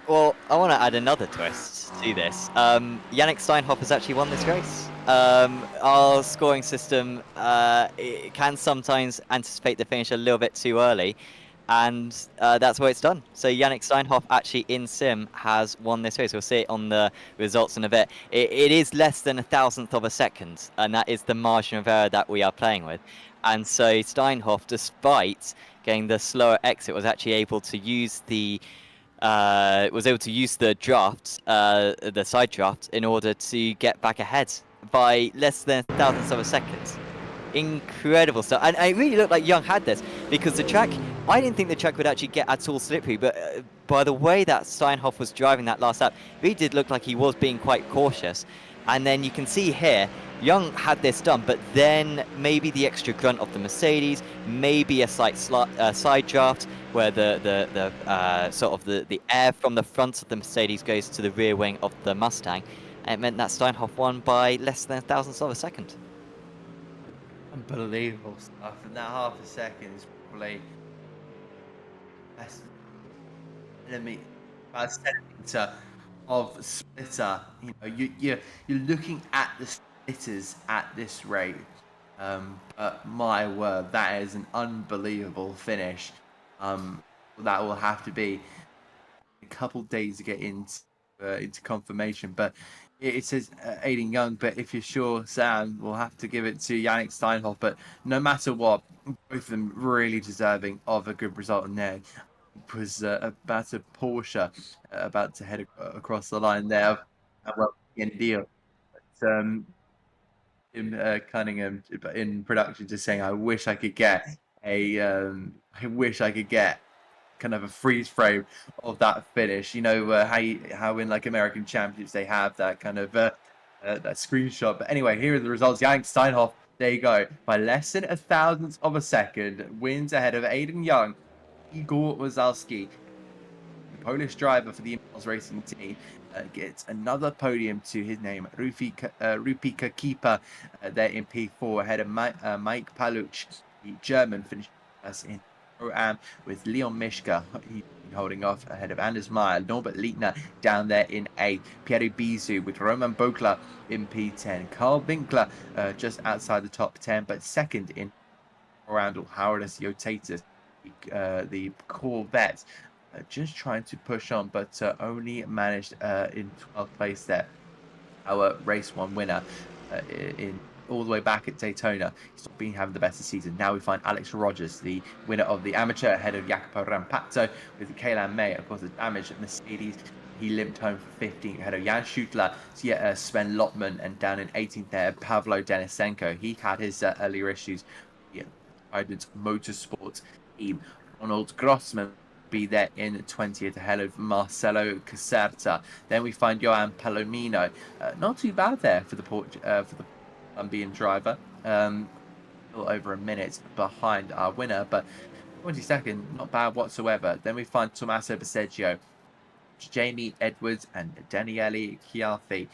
Well, I want to add another twist to this. Yannick Steinhoff has actually won this race. Our scoring system it can sometimes anticipate the finish a little bit too early, and that's what it's done. So Yannick Steinhoff actually in sim has won this race. We'll see it on the results in a bit. It is less than 1,000th of a second, and that is the margin of error that we are playing with. And so Steinhoff, despite getting the slower exit, was actually able to use the draft, the side draft, in order to get back ahead by less than 1,000th of a second. Incredible stuff. And it really looked like Young had this, because the track, I didn't think the track would actually get at all slippery, but by the way that Steinhoff was driving that last lap, it really did look like he was being quite cautious. And then you can see here, Young had this done, but then maybe the extra grunt of the Mercedes, maybe a slight side draft where the air from the front of the Mercedes goes to the rear wing of the Mustang, and it meant that Steinhoff won by less than 1,000th of a second. Unbelievable stuff, and that half a second is probably about a centimetre of splitter. You know, you're looking at the splitters at this rate, but my word, that is an unbelievable finish. That will have to be a couple days to get into confirmation, but it says Aiden Young, but if you're sure, Sam, we'll have to give it to Yannick Steinhoff. But no matter what, both of them really deserving of a good result in there. It was about a Porsche about to head across the line there. Well, in deal. But, Cunningham in production just saying, I wish I could get kind of a freeze frame of that finish. You know, how in like American Championships they have that kind of that screenshot. But anyway, here are the results. Yannick Steinhoff, there you go, by less than 1,000th of a second, wins ahead of Aiden Young, Igor Wazowski, the Polish driver for the Impulse Racing team, gets another podium to his name. Rupika Keeper there in P4 ahead of Mike Paluch, the German, finished us in Pro-Am with Leon Mishka holding off ahead of Anders Meyer. Norbert Lietner down there in 8th. Pierre Bizu with Roman Bogler in P10. Carl Winkler just outside the top 10, but second in Randall Howardus Yotatus, the Corvette, just trying to push on, but only managed in 12th place there. Our race 1 winner in all the way back at Daytona. He's not been having the best of the season. Now we find Alex Rogers, the winner of the amateur, ahead of Jacopo Rampazzo with Kaylan May. Of course, the damage at Mercedes. He limped home for 15th ahead of Jan Schutler, Sven Lotman, and down in 18th there, Pavlo Denisenko. He had his earlier issues. Trident Motorsport team. Ronald Grossman be there in 20th ahead of Marcelo Caserta. Then we find Johan Palomino. Not too bad there for the Colombian driver. A little over a minute behind our winner, but 22nd, not bad whatsoever. Then we find Tommaso Baseggio, Jamie Edwards, and Daniele Chiarfi.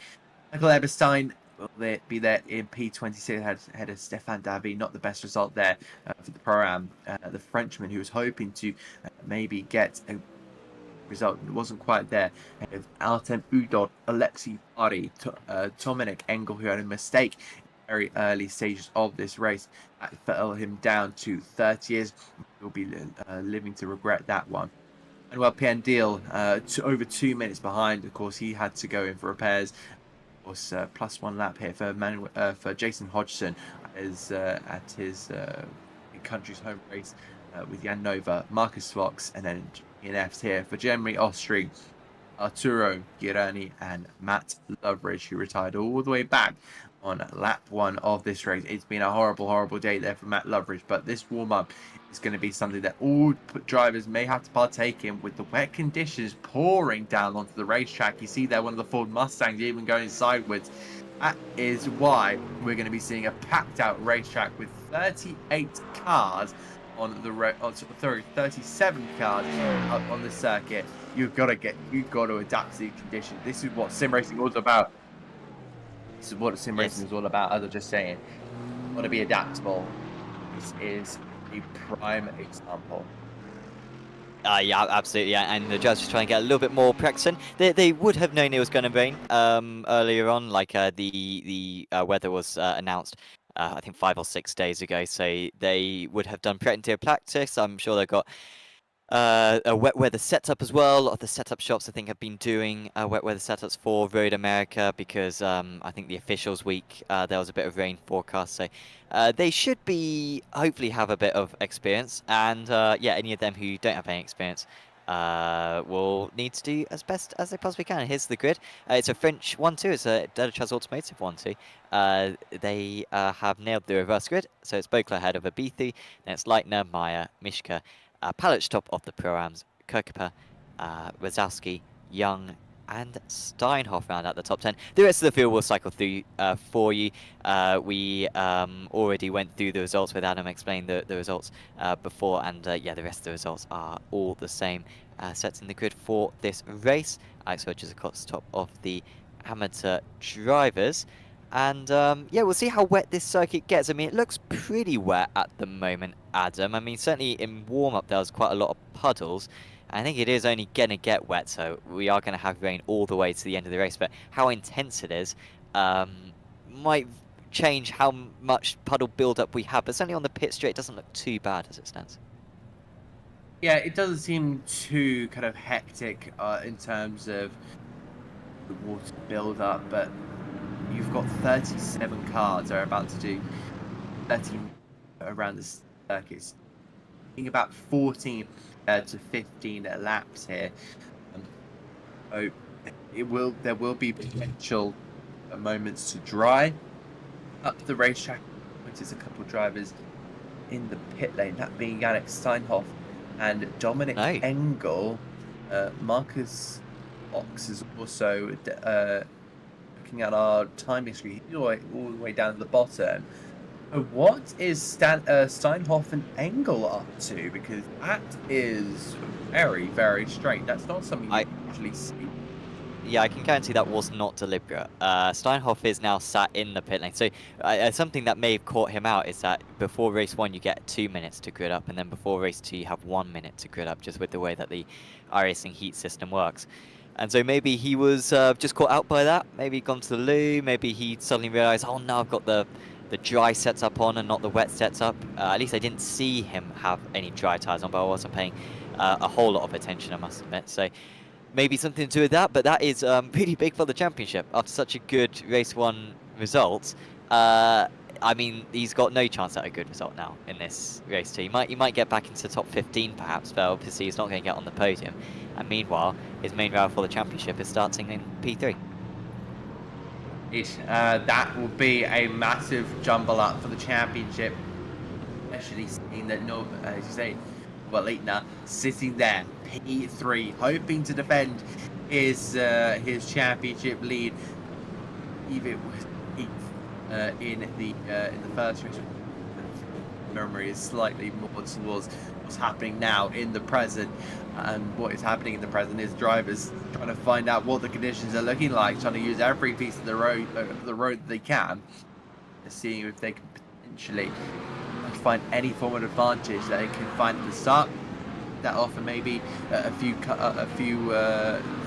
Michael Eberstein will be there in P26 ahead of Stefan Davy. Not the best result there for the Pro-Am. The Frenchman who was hoping to maybe get a result, it wasn't quite there. Ahead of Altem Udod, Alexei Ari, Dominic Engel, who had a mistake in the very early stages of this race. That fell him down to 30th. He'll be living to regret that one. And well, Pierre Deal, over 2 minutes behind. Of course, he had to go in for repairs. Of course, plus 1 lap here for Jason Hodgson at his country's home race with Jan Nova, Marcus Fox, and then DNFs here for Jeremy Ostry, Arturo Girani, and Matt Loveridge, who retired all the way back on lap 1 of this race. It's been a horrible, horrible day there for Matt Loveridge, but this warm-up is going to be something that all drivers may have to partake in, with the wet conditions pouring down onto the racetrack. You see there one of the Ford Mustangs even going sideways. That is why we're going to be seeing a packed out racetrack with 38 cars on the 37 cars on the circuit. You've got to adapt to the conditions. This is what sim racing is all about. This is what sim racing is all about. As I was just saying, you want to be adaptable. This is a prime example. Yeah, absolutely. Yeah. And the judges trying to get a little bit more practice in. They would have known it was going to rain earlier on, like the weather was announced. I think 5 or 6 days ago, so they would have done plenty of practice. I'm sure they've got a wet weather setup as well. A lot of the setup shops, I think, have been doing wet weather setups for Road America, because I think the officials week there was a bit of rain forecast, so they should hopefully have a bit of experience. And yeah, any of them who don't have any experience will need to do as best as they possibly can. Here's the grid. It's a French 1-2. It's a Delachaz Automotive 1-2. They have nailed the reverse grid, so it's Bokler ahead of Abithi, then it's Leitner, Meyer, Mishka, Palich top of the Pro-Ams, Kirkapa, Wazowski, Young, and Steinhoff round out the top 10. The rest of the field will cycle through for you. We already went through the results with Adam explaining the results before, and yeah, the rest of the results are all the same. Setting the grid for this race. Alex Rogers across the top of the amateur drivers. And yeah, we'll see how wet this circuit gets. I mean, it looks pretty wet at the moment, Adam. I mean, certainly in warm-up there was quite a lot of puddles. I think it is only going to get wet, so we are going to have rain all the way to the end of the race. But how intense it is might change how much puddle build-up we have. But certainly on the pit straight, it doesn't look too bad as it stands. Yeah, it doesn't seem too kind of hectic in terms of the water build-up, but you've got 37 cars that are about to do 13 around the circuits. I think about 14 to 15 laps here. So there will be potential moments to dry up the racetrack. There's a couple of drivers in the pit lane, that being Yannick Steinhoff and Dominic Engel. Marcus Fox is also looking at our timing screen all the way down at the bottom. What is Steinhoff and Engel up to? Because that is very, very strange. That's not something you usually see. yeah, I can guarantee that was not deliberate. Steinhoff is now sat in the pit lane. So something that may have caught him out is that before race 1 you get 2 minutes to grid up, and then before race 2 you have 1 minute to grid up, just with the way that the iRacing heat system works. And so maybe he was just caught out by that. Maybe he'd gone to the loo. Maybe he suddenly realised, oh no, I've got the dry sets up on and not the wet sets up. At least I didn't see him have any dry tyres on, but I wasn't paying a whole lot of attention, I must admit. So maybe something to do with that, but that is really big for the championship. After such a good race 1 result, I mean, he's got no chance at a good result now in this race 2. He might get back into the top 15 perhaps, but obviously he's not going to get on the podium. And meanwhile, his main round for the championship is starting in P3. That will be a massive jumble up for the championship, especially seeing that as you say, Leitner sitting there, P3, hoping to defend his championship lead. Even it was in the first race. Memory is slightly more towards what's happening now in the present, and what is happening in the present is drivers trying to find out what the conditions are looking like, trying to use every piece of the road that they can, seeing if they can potentially find any form of advantage that they can find at the start that offer maybe a few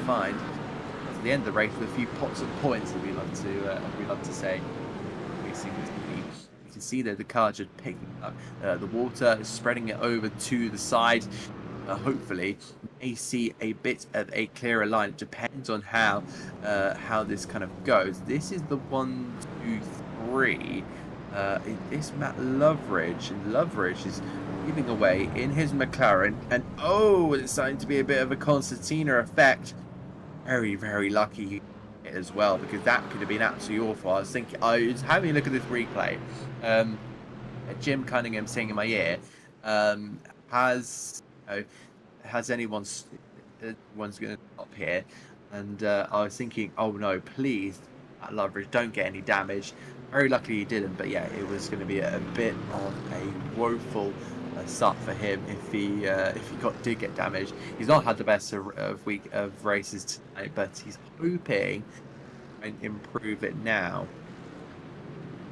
find at the end of the race with a few pots of points, that we love to say. You can see that the car just picking up the water, spreading it over to the side. Hopefully, may see a bit of a clearer line. It depends on how this kind of goes. This is the 1, 2, 3. This Matt Loveridge, and Loveridge is giving away in his McLaren, and oh, it's starting to be a bit of a concertina effect. Very, very lucky as well, because that could have been absolutely awful. I was having a look at this replay. Jim Cunningham saying in my ear, has anyone's going to stop here? And I was thinking, oh no, please, Loveridge, don't get any damage. Very lucky he didn't, but yeah, it was going to be a bit of a woeful start for him if he did get damaged. He's not had the best of races tonight, but he's hoping and improve it now.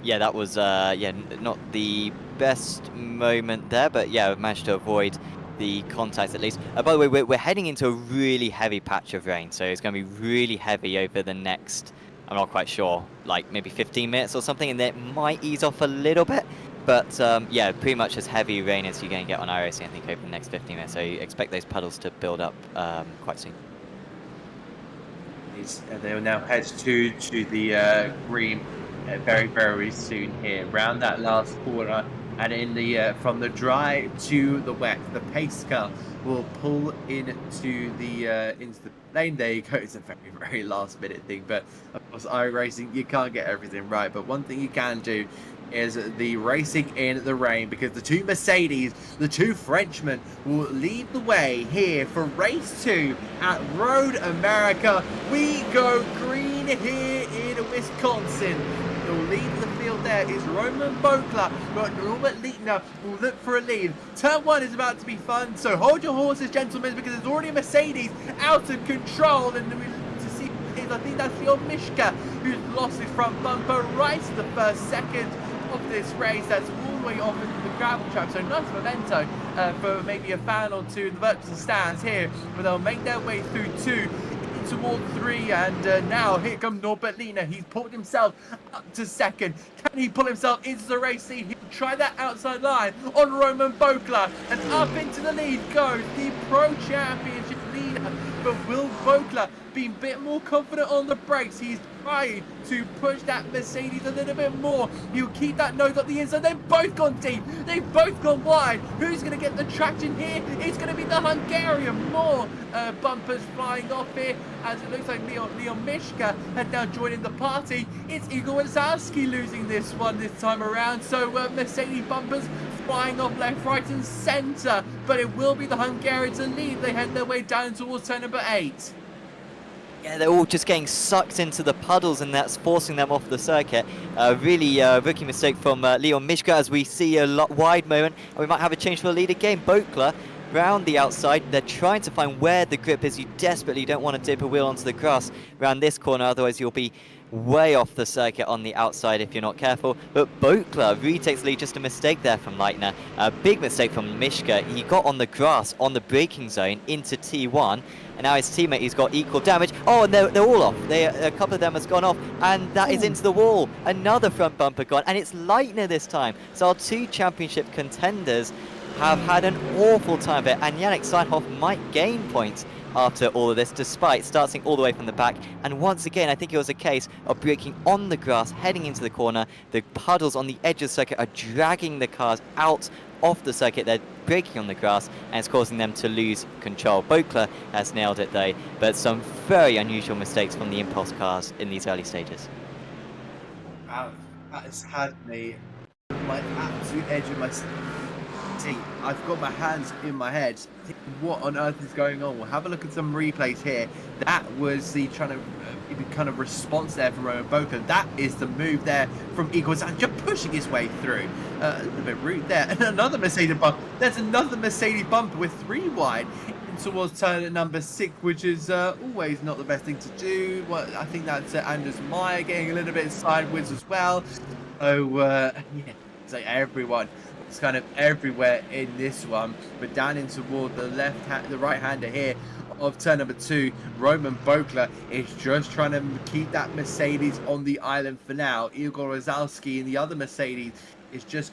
Yeah, that was not the best moment there, but yeah, we've managed to avoid the contact at least. By the way, we're heading into a really heavy patch of rain, so it's going to be really heavy over the next, I'm not quite sure, like maybe 15 minutes or something, and it might ease off a little bit. But yeah, pretty much as heavy rain as you're going to get on iRacing, I think, over the next 15 minutes. So you expect those puddles to build up quite soon. They will now head to the green very, very soon here. Round that last corner, and in the from the dry to the wet, the pace car will pull into the lane. There you go. It's a very, very last minute thing, but of course, iRacing, you can't get everything right. But one thing you can do is the racing in the rain, because the two Mercedes, the two Frenchmen, will lead the way here for race 2 at Road America. We go green here in Wisconsin. The lead of the field there is Roman Bokler, but Norbert Lichtner will look for a lead. Turn 1 is about to be fun, so hold your horses, gentlemen, because there's already a Mercedes out of control, and we to see is, I think that's Leon Mishka, who's lost his front bumper right to the first second of this race. That's all the way off into the gravel trap, so nice memento for maybe a fan or two in the virtual stands here, but they'll make their way through 2 toward 3, and now here comes Norbert Lichtner. He's pulled himself up to second. Can he pull himself into the race lead? He'll try that outside line on Roman Bokler, and up into the lead goes the Pro Championship leader. But will Bokler be a bit more confident on the brakes? He's trying to push that Mercedes a little bit more. He'll keep that nose up the inside. They've both gone deep. They've both gone wide. Who's going to get the traction here? It's going to be the Hungarian. More bumpers flying off here, as it looks like Leon Mishka had now joined in the party. It's Igor Wazowski losing this one this time around. So Mercedes bumpers flying off left, right and centre. But it will be the Hungarians in lead. They head their way down towards turn number 8. Yeah, they're all just getting sucked into the puddles, and that's forcing them off the circuit. Really rookie mistake from Leon Mishka, as we see a wide moment, and we might have a change for the lead again. Bokler round the outside. They're trying to find where the grip is. You desperately don't want to dip a wheel onto the grass around this corner, otherwise you'll be way off the circuit on the outside if you're not careful. But Boatler retakes the lead, just a mistake there from Leitner. A big mistake from Mishka. He got on the grass on the braking zone into T1, and now his teammate, he's got equal damage. Oh, and they're all off. A couple of them has gone off, and that is into the wall. Another front bumper gone, and it's Leitner this time. So our two championship contenders have had an awful time of it, and Yannick Steinhoff might gain points after all of this, despite starting all the way from the back. And once again, I think it was a case of braking on the grass, heading into the corner. The puddles on the edge of the circuit are dragging the cars out off the circuit. They're braking on the grass, and it's causing them to lose control. Bokler has nailed it though, but some very unusual mistakes from the impulse cars in these early stages. Wow, that has had me on my absolute edge of my seat. I've got my hands in my head thinking, what on earth is going on? We'll have a look at some replays here. That was the kind of response there from Roman Bokler. That is the move there from Eagles, and just pushing his way through. A little bit rude there. And another Mercedes bump. There's another Mercedes bumper with 3 wide towards turn number 6, which is always not the best thing to do. Well, I think that's Anders Meyer getting a little bit sideways as well. Oh, yeah, it's like everyone. It's kind of everywhere in this one, but down in toward the the right-hander here of turn number 2, Roman Bokler is just trying to keep that Mercedes on the island for now. Igor Rozalski and the other Mercedes is just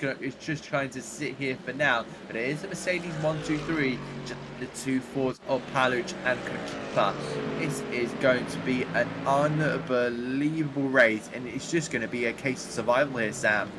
trying to sit here for now, but it is a Mercedes 1-2-3, just the 2 Fords of Paluch and Kokipa. This is going to be an unbelievable race, and it's just going to be a case of survival here, Sam.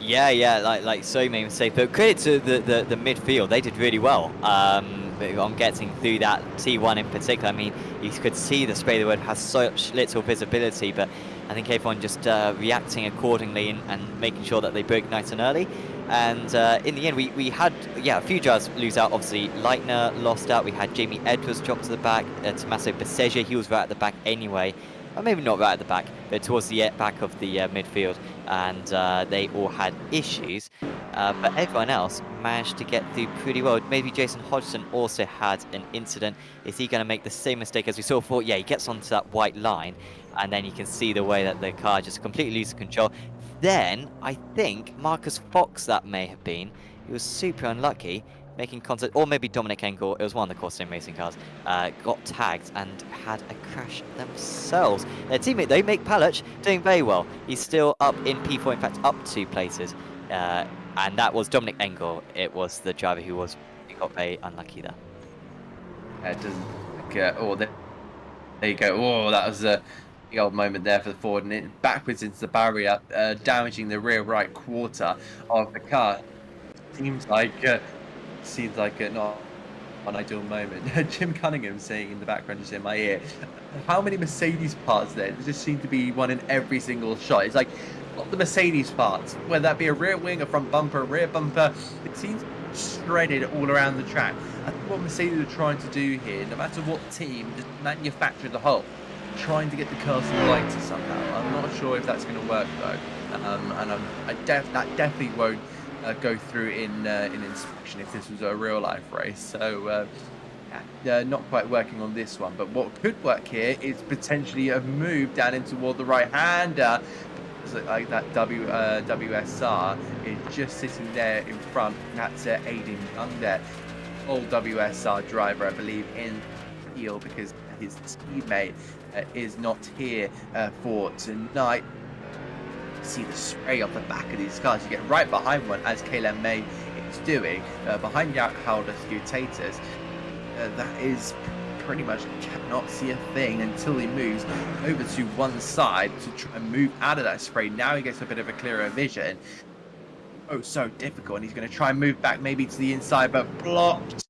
Yeah, like so many mistakes, but credit to the midfield. They did really well on getting through that T1 in particular. I mean, you could see the spray of the word has such little visibility, but I think everyone just reacting accordingly and making sure that they broke nice and early. And in the end, we had, a few drivers lose out. Obviously, Leitner lost out. We had Jamie Edwards drop to the back. Tommaso Beseja, he was right at the back anyway. Or maybe not right at the back, but towards the back of the midfield, and they all had issues, but everyone else managed to get through pretty well. Maybe Jason Hodgson also had an incident. Is he going to make the same mistake as we saw before? Yeah, he gets onto that white line, and then you can see the way that the car just completely loses control. Then, I think, Marcus Fox, that may have been, he was super unlucky, making contact, or maybe Dominic Engel, it was one of the Core Sim Racing cars, got tagged and had a crash themselves. Their teammate, though, Mick Paluch, doing very well. He's still up in P4, in fact, up 2 places. And that was Dominic Engel. It was the driver who got very unlucky there. It doesn't, there you go. Oh, that was a big old moment there for the Ford, and it backwards into the barrier, damaging the rear right quarter of the car. Seems like not an ideal moment. Jim Cunningham saying in the background, just in my ear, how many Mercedes parts there? There just seem to be one in every single shot. It's like, not the Mercedes parts, whether that be a rear wing, a front bumper, a rear bumper, it seems shredded all around the track. I think what Mercedes are trying to do here, no matter what team, just manufacture the whole, trying to get the cars lighter somehow. I'm not sure if that's going to work though, and that definitely won't go through in inspection if this was a real life race. So not quite working on this one, but what could work here is potentially a move down in toward the right hander. Like that WSR is just sitting there in front. That's Aiden Young there, old WSR driver, I believe, in heel, because his teammate is not here for tonight. See the spray off the back of these cars. You get right behind one, as Caleb May is doing, behind Howler Scutatus. That is pretty much cannot see a thing until he moves over to one side to try and move out of that spray. Now he gets a bit of a clearer vision. Oh, so difficult, and he's going to try and move back maybe to the inside, but blocked.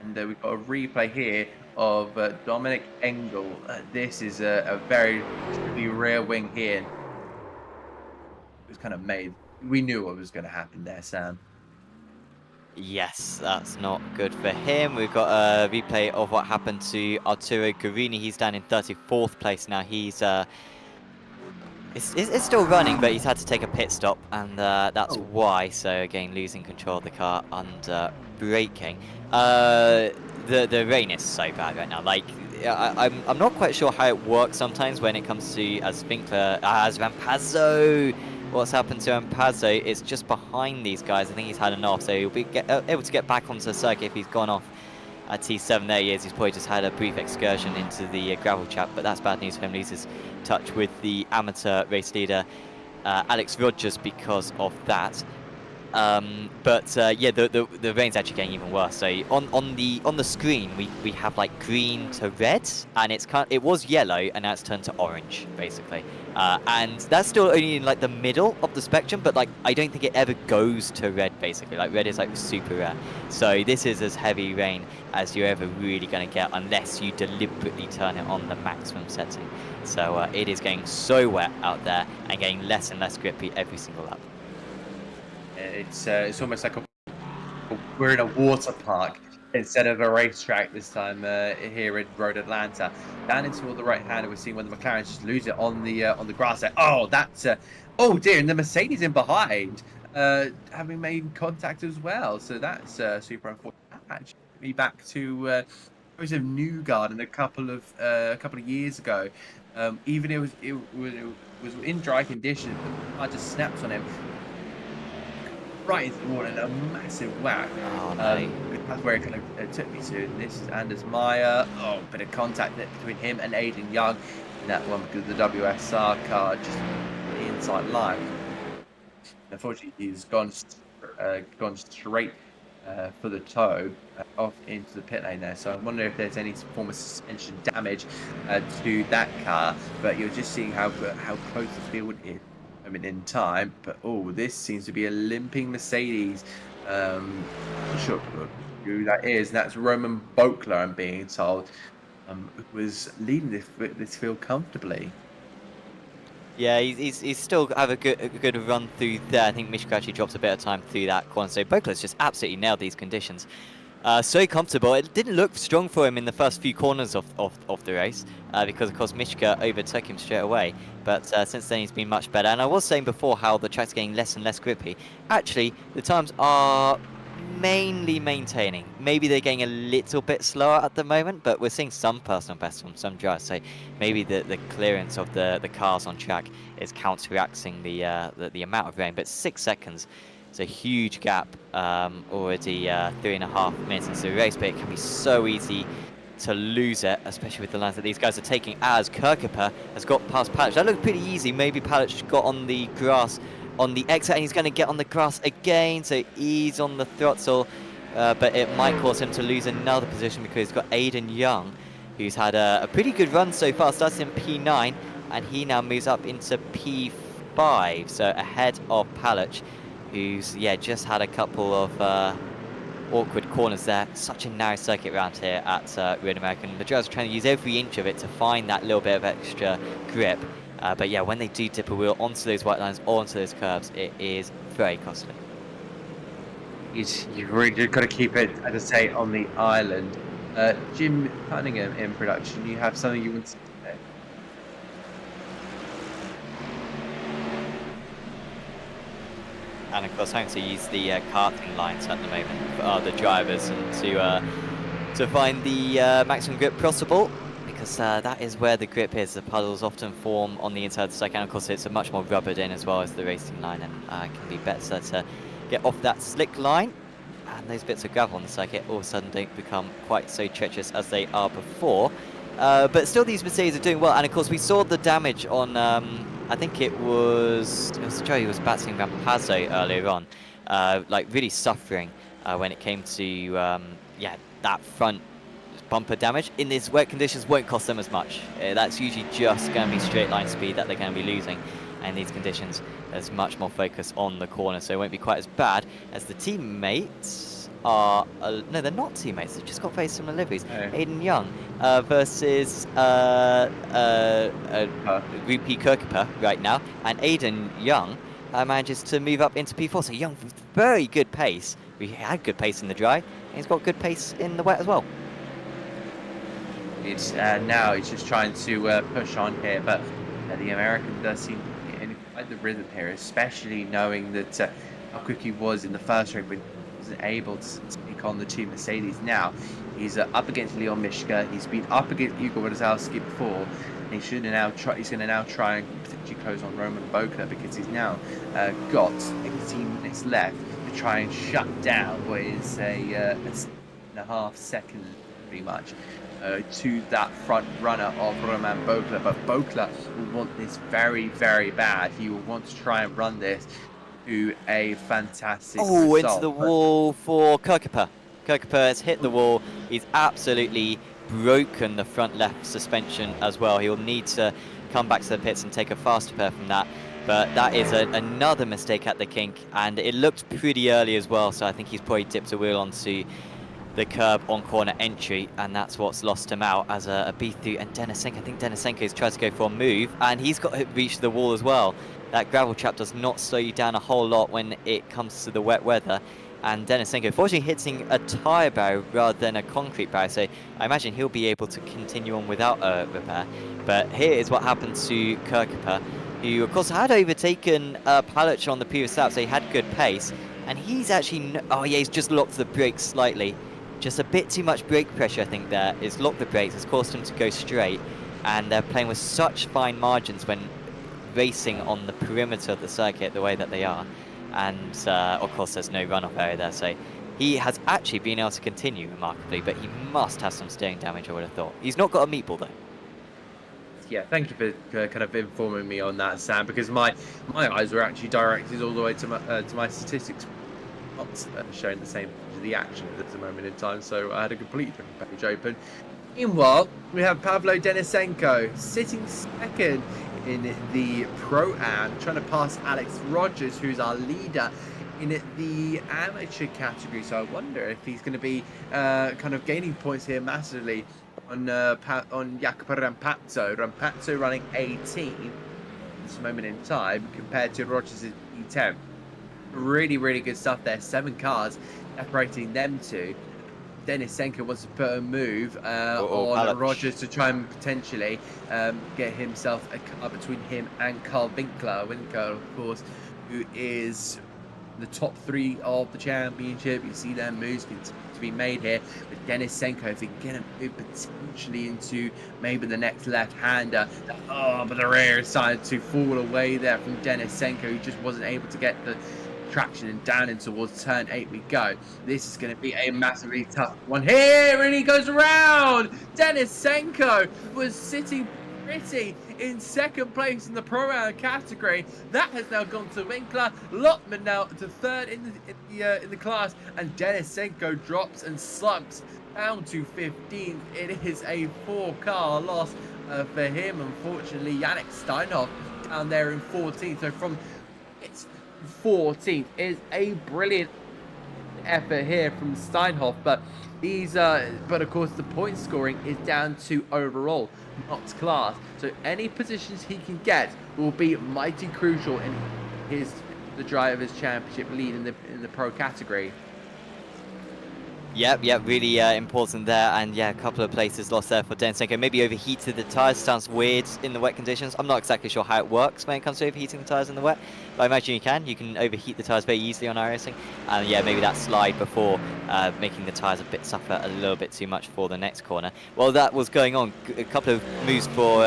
And we've got a replay here of Dominic Engel. This is a very rear wing here. It was kind of made. We knew what was going to happen there, Sam. Yes, that's not good for him. We've got a replay of what happened to Arturo Guarini. He's down in 34th place now. He's It's still running, but he's had to take a pit stop, and that's Oh. why. So again, losing control of the car under braking. The rain is so bad right now. Like I'm not quite sure how it works sometimes when it comes to as Rampazzo. What's happened to Rampazzo? It's just behind these guys. I think he's had enough, so he'll be able to get back onto the circuit if he's gone off. At T7 there he is, he's probably just had a brief excursion into the gravel trap, but that's bad news for him. Loses touch with the amateur race leader Alex Rogers because of that. Yeah, the rain's actually getting even worse. So on the screen we have like green to red, and it was yellow and now it's turned to orange basically. And that's still only in like the middle of the spectrum, but like I don't think it ever goes to red basically. Like red is like super rare. So this is as heavy rain as you're ever really going to get unless you deliberately turn it on the maximum setting. So it is getting so wet out there and getting less and less grippy every single lap. It's almost like we're in a water park instead of a racetrack this time here in Road Atlanta. Down into the right hand, we're seeing one of the McLarens just lose it on the grass there. Oh, that's oh dear, and the Mercedes in behind having made contact as well. So that's super unfortunate. Actually, back to Joseph Newgarden a couple of years ago. Even it was in dry conditions, but I just snapped on him. Right into the water and a massive whack. Oh, no. That's where it kind of took me to. This is Anders Meyer. Oh, bit of contact between him and Aiden Young in that one because the WSR car just the inside line. Unfortunately, he's gone straight for the toe off into the pit lane there. So I wonder if there's any form of suspension damage to that car. But you're just seeing how close the field is. I mean, in time, but oh, this seems to be a limping Mercedes. I'm not sure who that is. That's Roman Bokler, I'm being told, who was leading this field comfortably. Yeah, he's still have a good run through there. I think Mishka actually drops a bit of time through that corner. So Bokler's just absolutely nailed these conditions. So comfortable. It didn't look strong for him in the first few corners of the race because, of course, Mishka overtook him straight away. But since then, he's been much better. And I was saying before how the track's getting less and less grippy. Actually, the times are mainly maintaining. Maybe they're getting a little bit slower at the moment, but we're seeing some personal bests from some drivers. So maybe the clearance of the cars on track is counteracting the amount of rain. But 6 seconds. It's a huge gap already 3.5 minutes into the race, but it can be so easy to lose it, especially with the lines that these guys are taking as Kirkuper has got past Palic. That looked pretty easy. Maybe Palic got on the grass on the exit and he's going to get on the grass again, so ease on the throttle, but it might cause him to lose another position because he's got Aiden Young, who's had a pretty good run so far. Starts in P9 and he now moves up into P5, so ahead of Palic, who's just had a couple of awkward corners there. Such a narrow circuit around here at Road America. The drivers are trying to use every inch of it to find that little bit of extra grip. But yeah, when they do dip a wheel onto those white lines or onto those curves, it is very costly. You've really got to keep it, as I say, on the island. Jim Cunningham in production, you have something you want to say? And of course, having to use the karting lines at the moment for the drivers and to find the maximum grip possible, because that is where the grip is. The puddles often form on the inside of the circuit, and of course it's much more rubbered in as well as the racing line, and can be better to get off that slick line. And those bits of gravel on the circuit all of a sudden don't become quite so treacherous as they are before. But still, these Mercedes are doing well, and of course we saw the damage on. I think it was Joe who was battling Rampazzo earlier on, like really suffering when it came to that front bumper damage. In these wet conditions, won't cost them as much. That's usually just going to be straight line speed that they're going to be losing. And in these conditions, there's much more focus on the corner, so it won't be quite as bad as the teammates are. No, they're not teammates. They've just got very similar liveries. Oh. Aiden Young versus Rupi Kirkuper right now, and Aiden Young manages to move up into P4. So Young, very good pace. We had good pace in the dry, and he's got good pace in the wet as well. It's now he's just trying to push on here, but the American does seem to be like the rhythm here, especially knowing that how quick he was in the first race, but he wasn't able to take on the two Mercedes. Now he's up against Leon Mishka. He's been up against Igor Wodozowski before. And he's going to now try and potentially close on Roman Bokler, because he's now got 18 minutes left to try and shut down what is a 6.5 seconds pretty much to that front runner of Roman Bokler. But Bokler will want this very, very bad. He will want to try and run this to a fantastic result. Into the wall for Kirkupa. Kirkupa has hit the wall. He's absolutely broken the front left suspension as well. He'll need to come back to the pits and take a fast repair from that. But that is another mistake at the kink, and it looked pretty early as well, so I think he's probably dipped a wheel onto the curb on corner entry, and that's what's lost him out as a B3. And Denisenko, I think Denisenko's tried to go for a move, and he's got to reach the wall as well. That gravel trap does not slow you down a whole lot when it comes to the wet weather. And Denisenko, fortunately, hitting a tyre barrier rather than a concrete barrier, so I imagine he'll be able to continue on without a repair. But here is what happened to Kirkupa, who, of course, had overtaken Palic on the previous lap, so he had good pace. And he's actually, he's just locked the brakes slightly. Just a bit too much brake pressure, I think, there. It's locked the brakes, it's caused him to go straight. And they're playing with such fine margins when racing on the perimeter of the circuit the way that they are. And of course there's no runoff area there, so he has actually been able to continue remarkably, but he must have some steering damage, I would have thought. He's not got a meatball though. Yeah, thank you for kind of informing me on that, Sam, because my eyes were actually directed all the way to my statistics, not showing the same as the action at the moment in time, so I had a completely different page open. Meanwhile, we have Pavlo Denisenko sitting second in the Pro-Am, trying to pass Alex Rogers, who's our leader in the amateur category. So I wonder if he's going to be kind of gaining points here massively on Jacopo Rampazzo. Rampazzo running 18 at this moment in time compared to Rogers' P10. Really, really good stuff there. 7 cars separating them two. Denisenko wants to put a move on Rogers to try and potentially get himself a car between him and Carl Winkler. Winkler, of course, who is the top 3 of the championship. You see their moves to be made here. But Denisenko, if he can get a move potentially into maybe the next left-hander. But the rear decided to fall away there from Denisenko, who just wasn't able to get the traction, and down in towards turn 8 we go. This is going to be a massively tough one here, and he goes around. Denisenko was sitting pretty in second place in the Pro-Am category. That has now gone to Winkler. Lotman now to third in the class, and Denisenko drops and slumps down to 15th. It is a 4-car loss for him. Unfortunately, Yannick Steinhoff down there in 14th. So from 14th is a brilliant effort here from Steinhoff, but of course the point scoring is down to overall, not class. So any positions he can get will be mighty crucial in the driver's championship lead in the pro category. Yep, really important there, and yeah, a couple of places lost there for Denisenko. Maybe overheated the tyres. Sounds weird in the wet conditions. I'm not exactly sure how it works when it comes to overheating the tyres in the wet, but I imagine you can overheat the tyres very easily on iRacing. And yeah, maybe that slide before making the tyres suffer a little bit too much for the next corner. While that was going on, a couple of moves for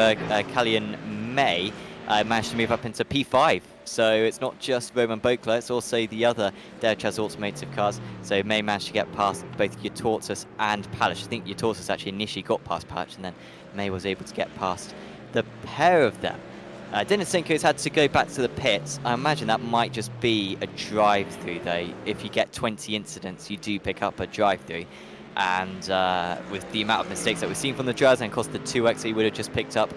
Callian May managed to move up into P5. So it's not just Roman Bokler, it's also the other Derechaz Automotive cars. So May managed to get past both Yatortus and Palic. I think Yatortus actually initially got past Palic, and then May was able to get past the pair of them. Denisenko's had to go back to the pits. I imagine that might just be a drive-through though. If you get 20 incidents, you do pick up a drive-through. And with the amount of mistakes that we've seen from the drivers, and of course the 2x he would have just picked up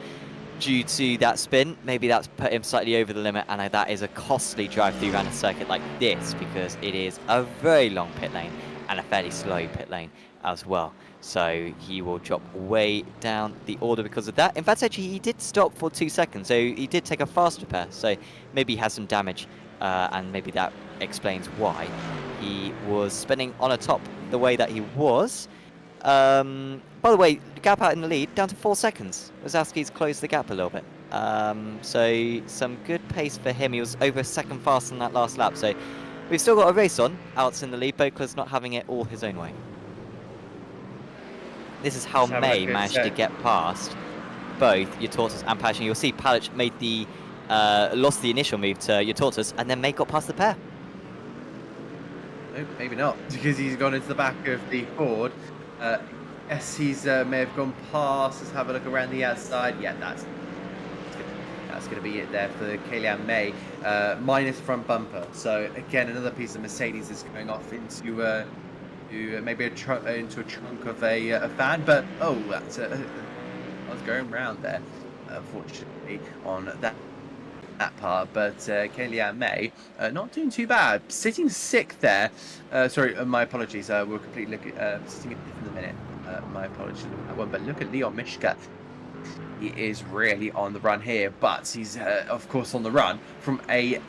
due to that spin, maybe that's put him slightly over the limit, and that is a costly drive-through around a circuit like this, because it is a very long pit lane and a fairly slow pit lane as well. So he will drop way down the order because of that. In fact, actually, he did stop for 2 seconds, so he did take a fast repair, so maybe he has some damage, and maybe that explains why he was spinning on a top the way that he was. By the way, the gap out in the lead down to 4 seconds. Wazowski's closed the gap a little bit. So some good pace for him. He was over a second faster than that last lap. So we've still got a race on. Alts in the lead, Bokla's not having it all his own way. This is how Let's have a May look at managed set. to get past both Tortoise and Passion. You'll see Palic made the lost the initial move to Tortoise, and then May got past the pair. No, maybe not, because he's gone into the back of the Ford. Yes, he's may have gone past. Let's have a look around the outside. Yeah, that's going to be it there for Kylian May. Minus front bumper. So again, another piece of Mercedes is going off into maybe into a trunk of a fan. But oh, that's I was going round there, unfortunately, on that part. But Kylian May not doing too bad, sitting sixth there. Sorry, my apologies. We're completely sitting in the minute. My apologies on that one. But look at Leon Mishka. He is really on the run here, but he's of course on the run from an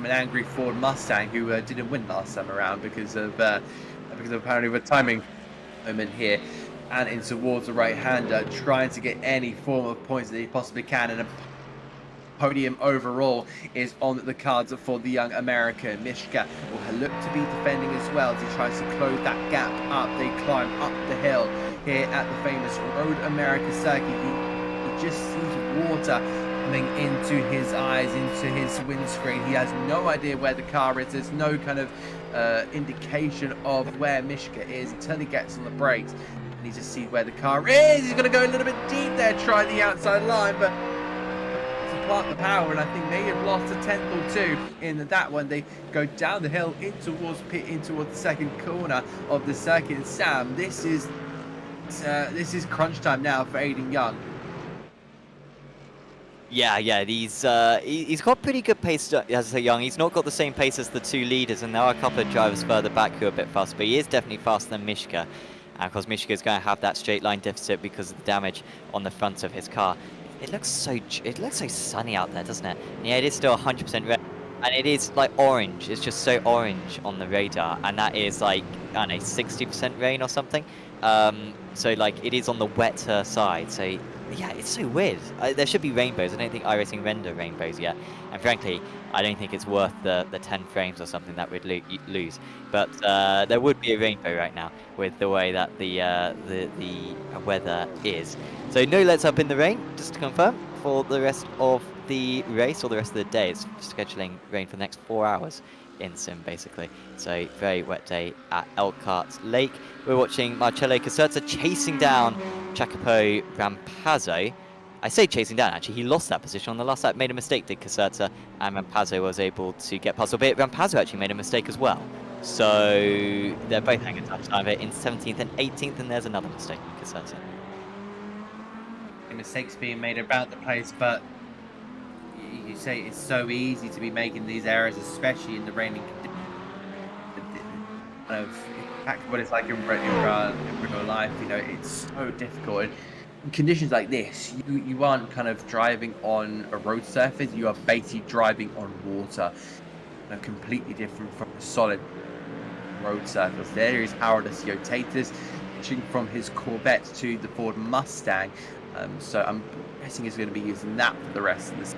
angry Ford Mustang who didn't win last time around because of apparently the timing moment here, and in towards the right-hander, trying to get any form of points that he possibly can, and a podium overall is on the cards for the young American. Mishka will look to be defending as well as he tries to close that gap up. They climb up the hill here at the famous Road America circuit. He just sees water coming into his eyes, into his windscreen. He has no idea where the car is. There's no kind of indication of where Mishka is until he gets on the brakes. And he just sees where the car is. He's going to go a little bit deep there, try the outside line, but to plant the power, and I think they have lost a tenth or two in that one. They go down the hill in towards the second corner of the circuit. And Sam, this is crunch time now for Aiden Young. Yeah, he's got pretty good pace as a young. He's not got the same pace as the two leaders, and there are a couple of drivers further back who are a bit faster, but he is definitely faster than Mishka. And of course, Mishka is going to have that straight line deficit because of the damage on the front of his car. It looks so sunny out there, doesn't it? And yeah, it is still 100% red, and it is like orange. It's just so orange on the radar, and that is like, I don't know, 60% rain or something. So like it is on the wetter side. So yeah, it's so weird. There should be rainbows. I don't think iRacing render rainbows yet, and frankly, I don't think it's worth the 10 frames or something that we'd lose. But there would be a rainbow right now with the way that the weather is. So no lets up in the rain, just to confirm, for the rest of the race or the rest of the day. It's scheduling rain for the next 4 hours in sim, basically. So very wet day at Elkhart Lake. We're watching Marcello Caserta chasing down Jacopo Rampazzo. I say chasing down, actually, he lost that position on the last lap, made a mistake, did Caserta, and Rampazzo was able to get past, albeit Rampazzo actually made a mistake as well. So they're both having a tough time in 17th and 18th, and there's another mistake, Caserta. Mistakes being made about the place, but you say it's so easy to be making these errors, especially in the raining conditions. Kind of exactly what it's like in real life. You know, it's so difficult. In conditions like this, you aren't kind of driving on a road surface. You are basically driving on water. Completely different from a solid road surface. There is Harold Siotatis switching from his Corvette to the Ford Mustang. So I'm guessing he's going to be using that for the rest of this.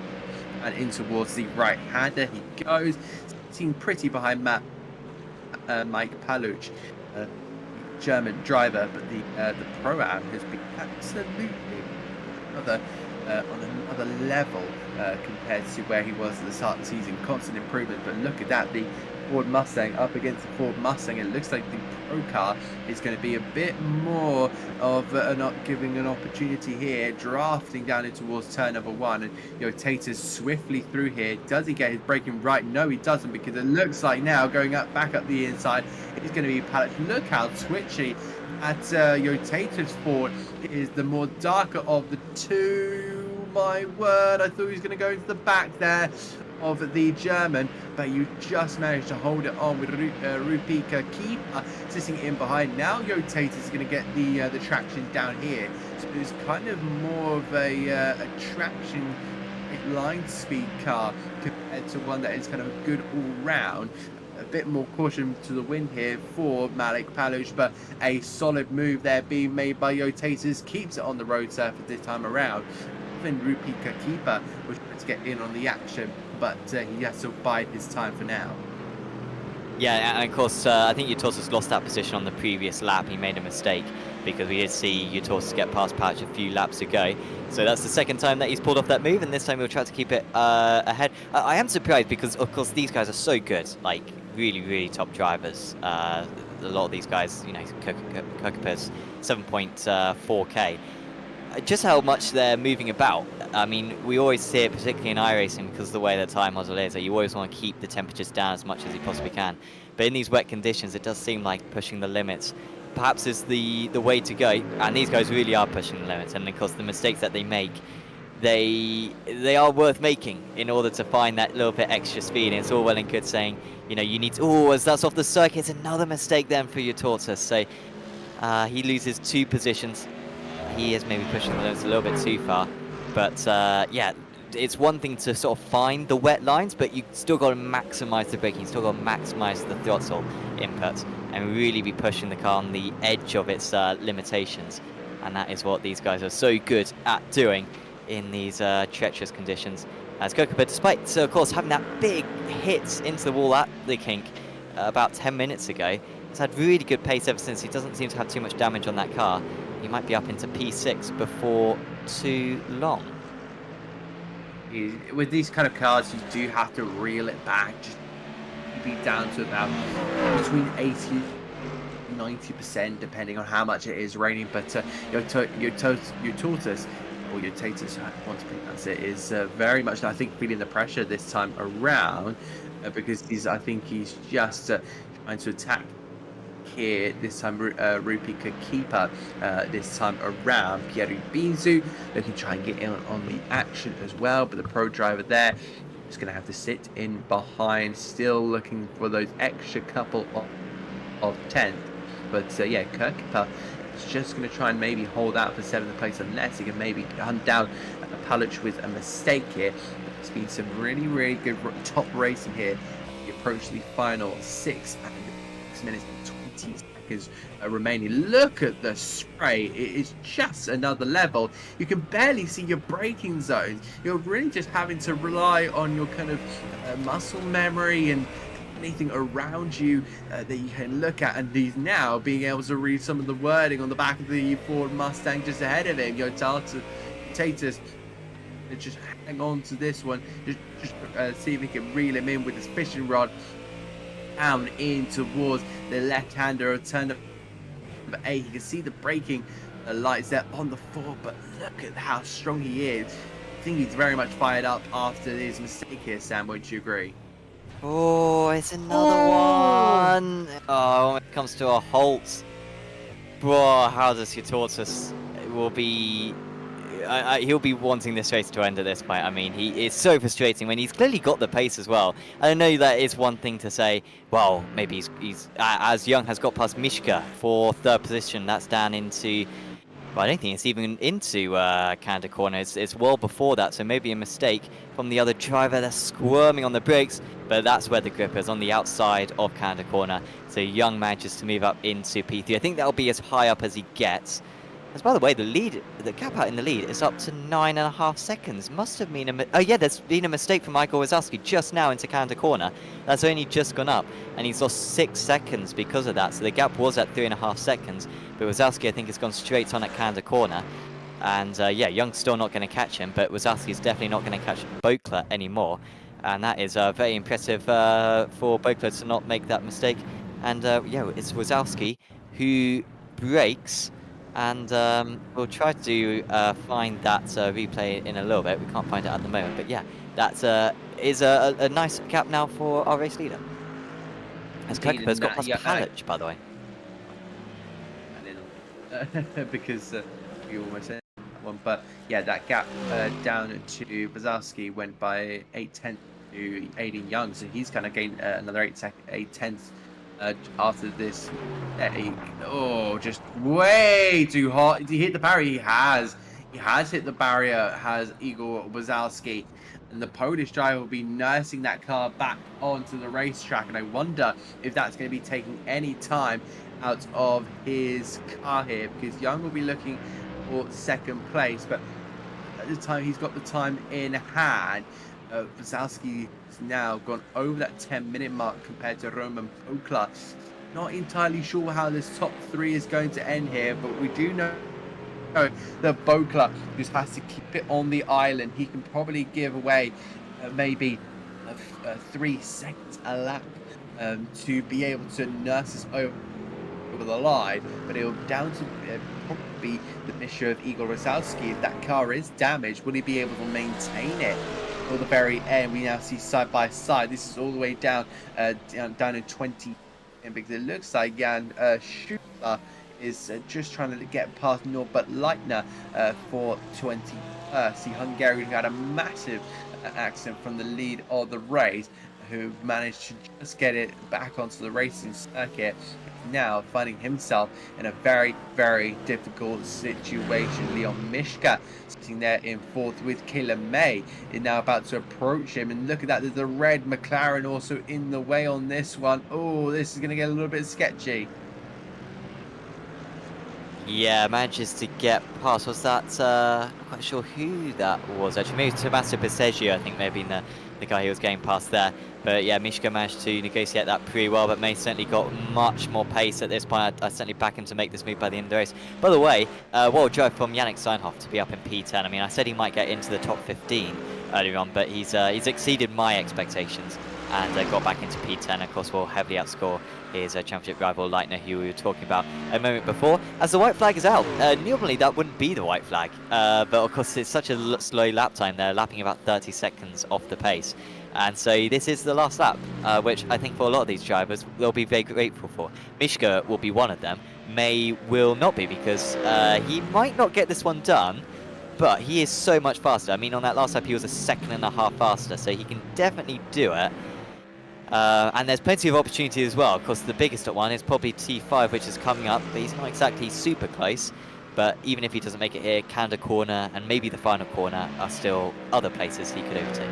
And in towards the right-hander he goes, sitting pretty behind Mike Paluch, German driver, but the Pro-Am has been absolutely on another level compared to where he was at the start of the season. Constant improvement, but look at that, the Ford Mustang up against the Ford Mustang. It looks like the Pro car is going to be a bit more of not giving an opportunity here, drafting down in towards turn number one, and Tater's swiftly through here. Does he get his braking right? No, he doesn't, because it looks like now going back up the inside is going to be Pallet. Look how twitchy at Tater's Ford is the more darker of the two. My word, I thought he was going to go into the back there of the German, but you just managed to hold it on with Rupika Keeper sitting in behind. Now Yotatis is going to get the traction down here, so it's kind of more of a traction line speed car compared to one that is kind of good all round. A bit more caution to the wind here for Malik Paluch, but a solid move there being made by Yotatis, keeps it on the road surface this time around. Even Rupika Keeper was trying to get in on the action, but he has to bide his time for now. Yeah, and of course, I think Utortus lost that position on the previous lap. He made a mistake because we did see Utortus get past Pouch a few laps ago. So that's the second time that he's pulled off that move, and this time he'll try to keep it ahead. I am surprised because, of course, these guys are so good, like really, really top drivers. A lot of these guys, you know, Kokopa's 7.4K. Just how much they're moving about. I mean, we always see it, particularly in iRacing, because of the way the time model is, that you always want to keep the temperatures down as much as you possibly can. But in these wet conditions, it does seem like pushing the limits perhaps is the way to go. And these guys really are pushing the limits. And of course, the mistakes that they make, they are worth making in order to find that little bit extra speed. And it's all well and good saying, you know, you need to, oh, as that's off the circuit, it's another mistake then for your Tortoise. So he loses 2 positions. He is maybe pushing the limits a little bit too far, but yeah, it's one thing to sort of find the wet lines, but you still got to maximize the braking, you still got to maximize the throttle input, and really be pushing the car on the edge of its limitations, and that is what these guys are so good at doing in these treacherous conditions. As Kokopa, despite of course having that big hit into the wall at the kink about 10 minutes ago, has had really good pace ever since. He doesn't seem to have too much damage on that car. He might be up into P6 before too long. With these kind of cars, you do have to reel it back, just be down to about between 80 and 90%, depending on how much it is raining. But your Tortoise, or your Tatus, I want to pronounce it, is very much, I think, feeling the pressure this time around, because I think he's just trying to attack here this time. Rupika Keeper this time around. Pieru Binzu looking to try and get in on the action as well, but the pro driver there is going to have to sit in behind, still looking for those extra couple of 10th. But yeah, Kirkpa is just going to try and maybe hold out for 7th place, unless he can maybe hunt down Paluch with a mistake here. But there's been some really, really good top racing here. We approach the final 6 minutes and 20 seconds remaining. Look at the spray, it is just another level. You can barely see your braking zones. You're really just having to rely on your kind of muscle memory and anything around you that you can look at, and he's now being able to read some of the wording on the back of the Ford Mustang just ahead of him. Tatus, just hang on to this one, just see if he can reel him in with his fishing rod down in towards the left-hander, turn number 8. You can see the braking lights there on the Ford, but look at how strong he is. I think he's very much fired up after his mistake here, Sam, won't you agree? Oh, it's another one. Oh, when it comes to a halt, bro, how does your Tortoise will be? He'll be wanting this race to end at this point. I mean, it's so frustrating when he's clearly got the pace as well. I know that is one thing to say, well, maybe he's as Young has got past Mishka for 3rd position. That's down into, well, I don't think it's even into Canada corner. It's well before that, so maybe a mistake from the other driver. They're squirming on the brakes, but that's where the grip is, on the outside of Canada corner. So Young manages to move up into P3. I think that'll be as high up as he gets. As by the way, the gap out in the lead is up to 9.5 seconds. Must have been oh yeah, there's been a mistake from Michael Wazowski just now into Canada corner. That's only just gone up, and he's lost 6 seconds because of that. So the gap was at 3.5 seconds, but Wazowski, I think, has gone straight on at Canada corner. And yeah, Young's still not going to catch him, but Wazowski is definitely not going to catch Bokler anymore. And that is very impressive for Bokler to not make that mistake. And yeah, it's Wazowski who breaks. And we'll try to find that replay in a little bit. We can't find it at the moment, but yeah, that is a nice gap now for our race leader. As Kokopa's got past Paluch, by the way. Because you almost said one, but yeah, that gap down to Wazowski went by 8/10 to Aiden Young, so he's kind of gained another 8 tenths. After this, just way too hot. Did he hit the barrier? He has hit the barrier, has Igor Wazowski, and the Polish driver will be nursing that car back onto the racetrack, and I wonder if that's going to be taking any time out of his car here, because Young will be looking for 2nd place, but the time he's got the time in hand. Wazowski has now gone over that 10-minute mark compared to Roman Pokla. Not entirely sure how this top 3 is going to end here, but we do know that Bokla just has to keep it on the island. He can probably give away maybe 3 seconds a lap to be able to nurse us over the line, but it'll down to probably the mission of Igor Rosowski. If that car is damaged, will he be able to maintain it till the very end? We now see side by side. This is all the way down down in 20, because it looks like Jan Schuler is just trying to get past Norbert Leitner for 21st. The Hungarian who had a massive accident from the lead of the race, who managed to just get it back onto the racing circuit, now finding himself in a very, very difficult situation. Leon Mishka sitting there in 4th with Kayla May is now about to approach him, and look at that, there's a red McLaren also in the way on this one. Oh, this is going to get a little bit sketchy. Yeah, manages to get past. Was that, I'm not quite sure who that was actually. Maybe Tommaso Passeggio, I think, may have been the guy who was getting past there. But yeah, Mishka managed to negotiate that pretty well, but May certainly got much more pace at this point. I certainly back him to make this move by the end of the race. By the way, what a drive from Yannick Steinhoff to be up in P10. I mean, I said he might get into the top 15 earlier on, but he's exceeded my expectations and got back into P10. Of course, will heavily outscore his championship rival Leitner, who we were talking about a moment before. As the white flag is out, normally that wouldn't be the white flag, but of course it's such a slow lap time. They're lapping about 30 seconds off the pace. And so this is the last lap, which I think for a lot of these drivers they'll be very grateful for. Mishka will be one of them. May will not be, because he might not get this one done, but he is so much faster. I mean, on that last lap he was a 1.5 seconds faster, so he can definitely do it. And there's plenty of opportunity as well. Of course, the biggest one is probably T5, which is coming up, but he's not exactly super close. But even if he doesn't make it here, Canada corner and maybe the final corner are still other places he could overtake.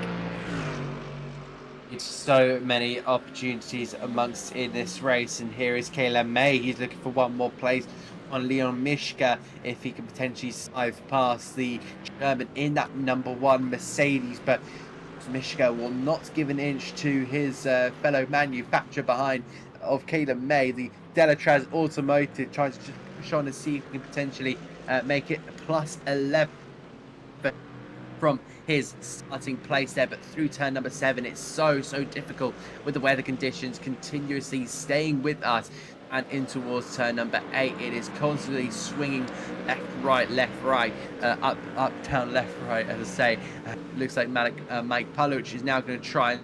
It's so many opportunities amongst in this race, and here is Kayla May. He's looking for one more place on Leon Mishka if he can potentially slide past the German in that #1 Mercedes, but Mishka will not give an inch to his fellow manufacturer behind of Kayla May. The Delatraz Automotive tries to just push on and see if he can potentially make it plus 11 from his starting place there, but through turn number 7 it's so difficult with the weather conditions continuously staying with us, and in towards turn number 8 it is constantly swinging left right, up down left right, as I say. Looks like Mike Paluch is now going to try and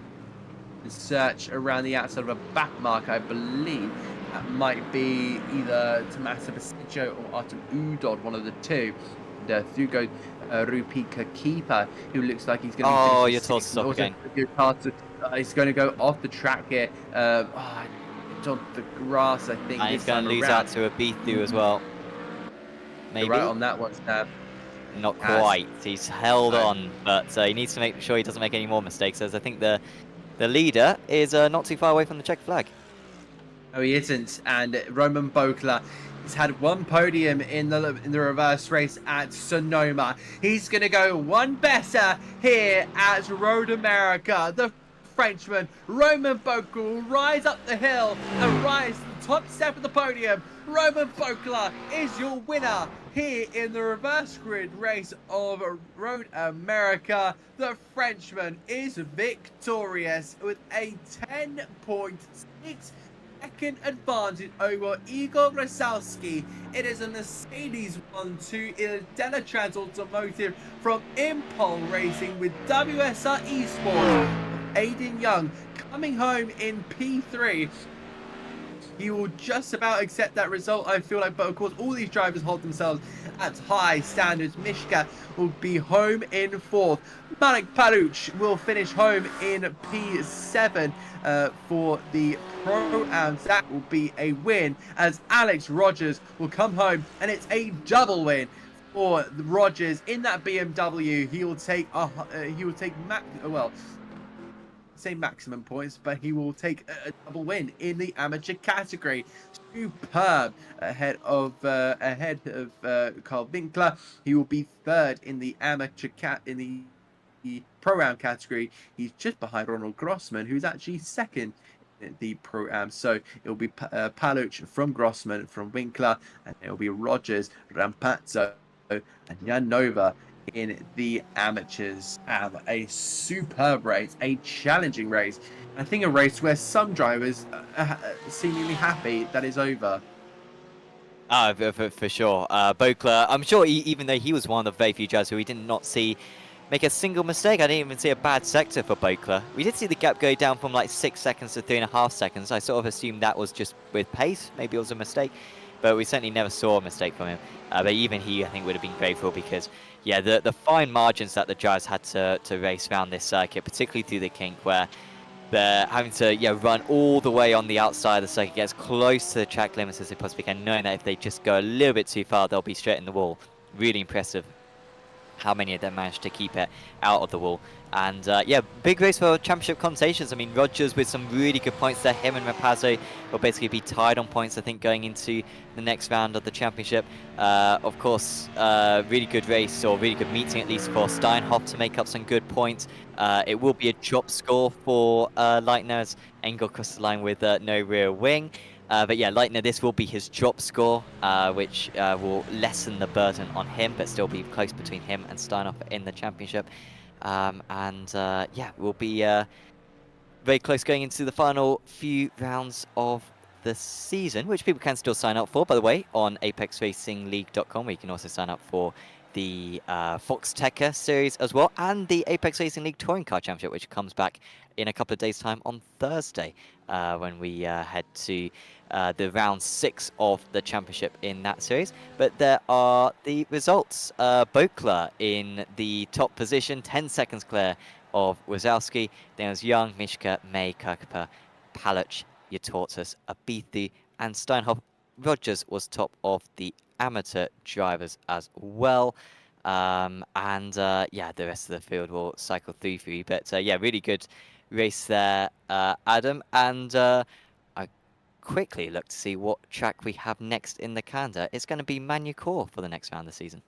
search around the outside of a back mark. I believe that might be either Tommaso Passeggio or Artem Udod, one of the two. And through goes Rupi Kakipa, who looks like he's going to be... Oh, you're told to stop again. He's going to go off the track here. It's on the grass, I think. And he's going to lose out to a Bithu as well. Maybe? You're right on that one, Stab. Not quite. He's held on, but he needs to make sure he doesn't make any more mistakes, as I think the leader is not too far away from the check flag. No, he isn't. And Roman Bokla has had one podium in the reverse race at Sonoma. He's going to go one better here at Road America. The Frenchman Roman Bokla will rise up the hill and rise to the top step of the podium. Roman Bokla is your winner here in the reverse grid race of Road America. The Frenchman is victorious with a 10.6 second advantage over Igor Rosowski. It is a Mercedes 1-2 in a Delatraz Automotive from Impol Racing with WSR Esports. Aiden Young coming home in P3. He will just about accept that result, I feel like, but of course all these drivers hold themselves at high standards. Mishka will be home in 4th. Malik Paluch will finish home in P7 for the Pro-Ams. That will be a win, as Alex Rogers will come home, and it's a double win for Rogers in that BMW. He will take say maximum points, but he will take a double win in the amateur category. Superb ahead of Carl Winkler. He will be third in the in the pro-am category. He's just behind Ronald Grossman, who's actually second in the pro-am. So it'll be Paluch from Grossman, from Winkler, and it'll be Rogers, Rampazzo, and Jan Nova in the amateurs. A superb race, a challenging race. I think a race where some drivers are seemingly happy that is over. For sure. Bokler, I'm sure even though he was one of the very few drivers who we did not see make a single mistake, I didn't even see a bad sector for Bokler. We did see the gap go down from like 6 seconds to 3.5 seconds. I sort of assumed that was just with pace. Maybe it was a mistake, but we certainly never saw a mistake from him. But even he, I think, would have been grateful because, yeah, the fine margins that the drivers had to race around this circuit, particularly through the kink, where they're having to run all the way on the outside of the circuit, get as close to the track limits as they possibly can, knowing that if they just go a little bit too far, they'll be straight in the wall. Really impressive how many of them managed to keep it out of the wall. And yeah, big race for championship connotations. I mean, Rogers with some really good points there. Him and Rapazzo will basically be tied on points, I think, going into the next round of the championship. Of course, really good race, or really good meeting at least, for Steinhoff to make up some good points. It will be a drop score for Leitner as Engel crossed the line with no rear wing. But yeah, Leitner, this will be his drop score, which will lessen the burden on him, but still be close between him and Steinhoff in the championship. Yeah, we'll be very close going into the final few rounds of the season, which people can still sign up for, by the way, on apexracingleague.com, where you can also sign up for the Fox Tekker series as well, and the Apex Racing League Touring Car Championship, which comes back in a couple of days' time on Thursday, when we head to the round 6 of the championship in that series. But there are the results. Bokler in the top position, 10 seconds clear of Wazowski. Then it was Young, Mishka, May, Kirkapa, Paluch, Yatortus, Abithi, and Steinhoff. Rogers was top of the amateur drivers as well. Yeah, the rest of the field will cycle through for you. But yeah, really good race there, Adam. And I quickly look to see what track we have next in the calendar. It's going to be Manucore for the next round of the season.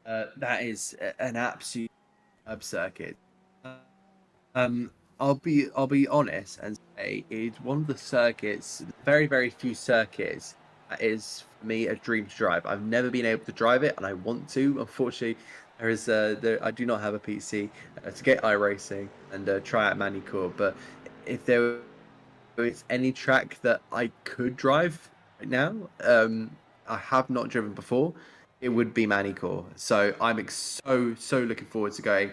That is an absolute circuit. I'll be honest and say it's one of the circuits, very, very few circuits, that is for me a dream to drive. I've never been able to drive it, and I want to. Unfortunately, I do not have a PC to get iRacing and try out Manucore. But if there was any track that I could drive right now, I have not driven before, it would be Manucore. So I'm so looking forward to going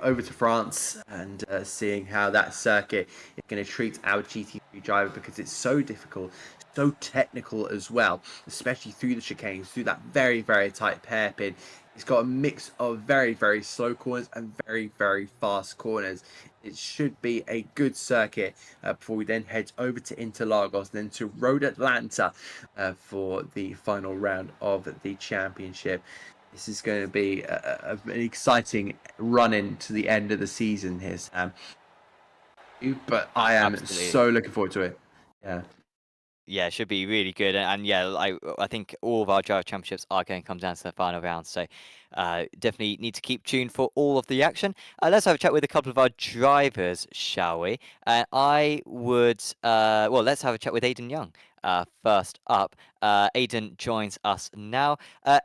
over to France and seeing how that circuit is going to treat our GT3 driver, because it's so difficult, so technical as well, especially through the chicanes, through that very, very tight hairpin. It's got a mix of very, very slow corners and very, very fast corners. It should be a good circuit before we then head over to Interlagos, then to Road Atlanta for the final round of the championship. This is going to be an exciting run into the end of the season here, Sam. But I am so looking forward to it. Yeah. Yeah, it should be really good. And yeah, I think all of our driver championships are going to come down to the final round. So definitely need to keep tuned for all of the action. Let's have a chat with a couple of our drivers, shall we? I would, well, let's have a chat with Aidan Young. First up, Aidan joins us now.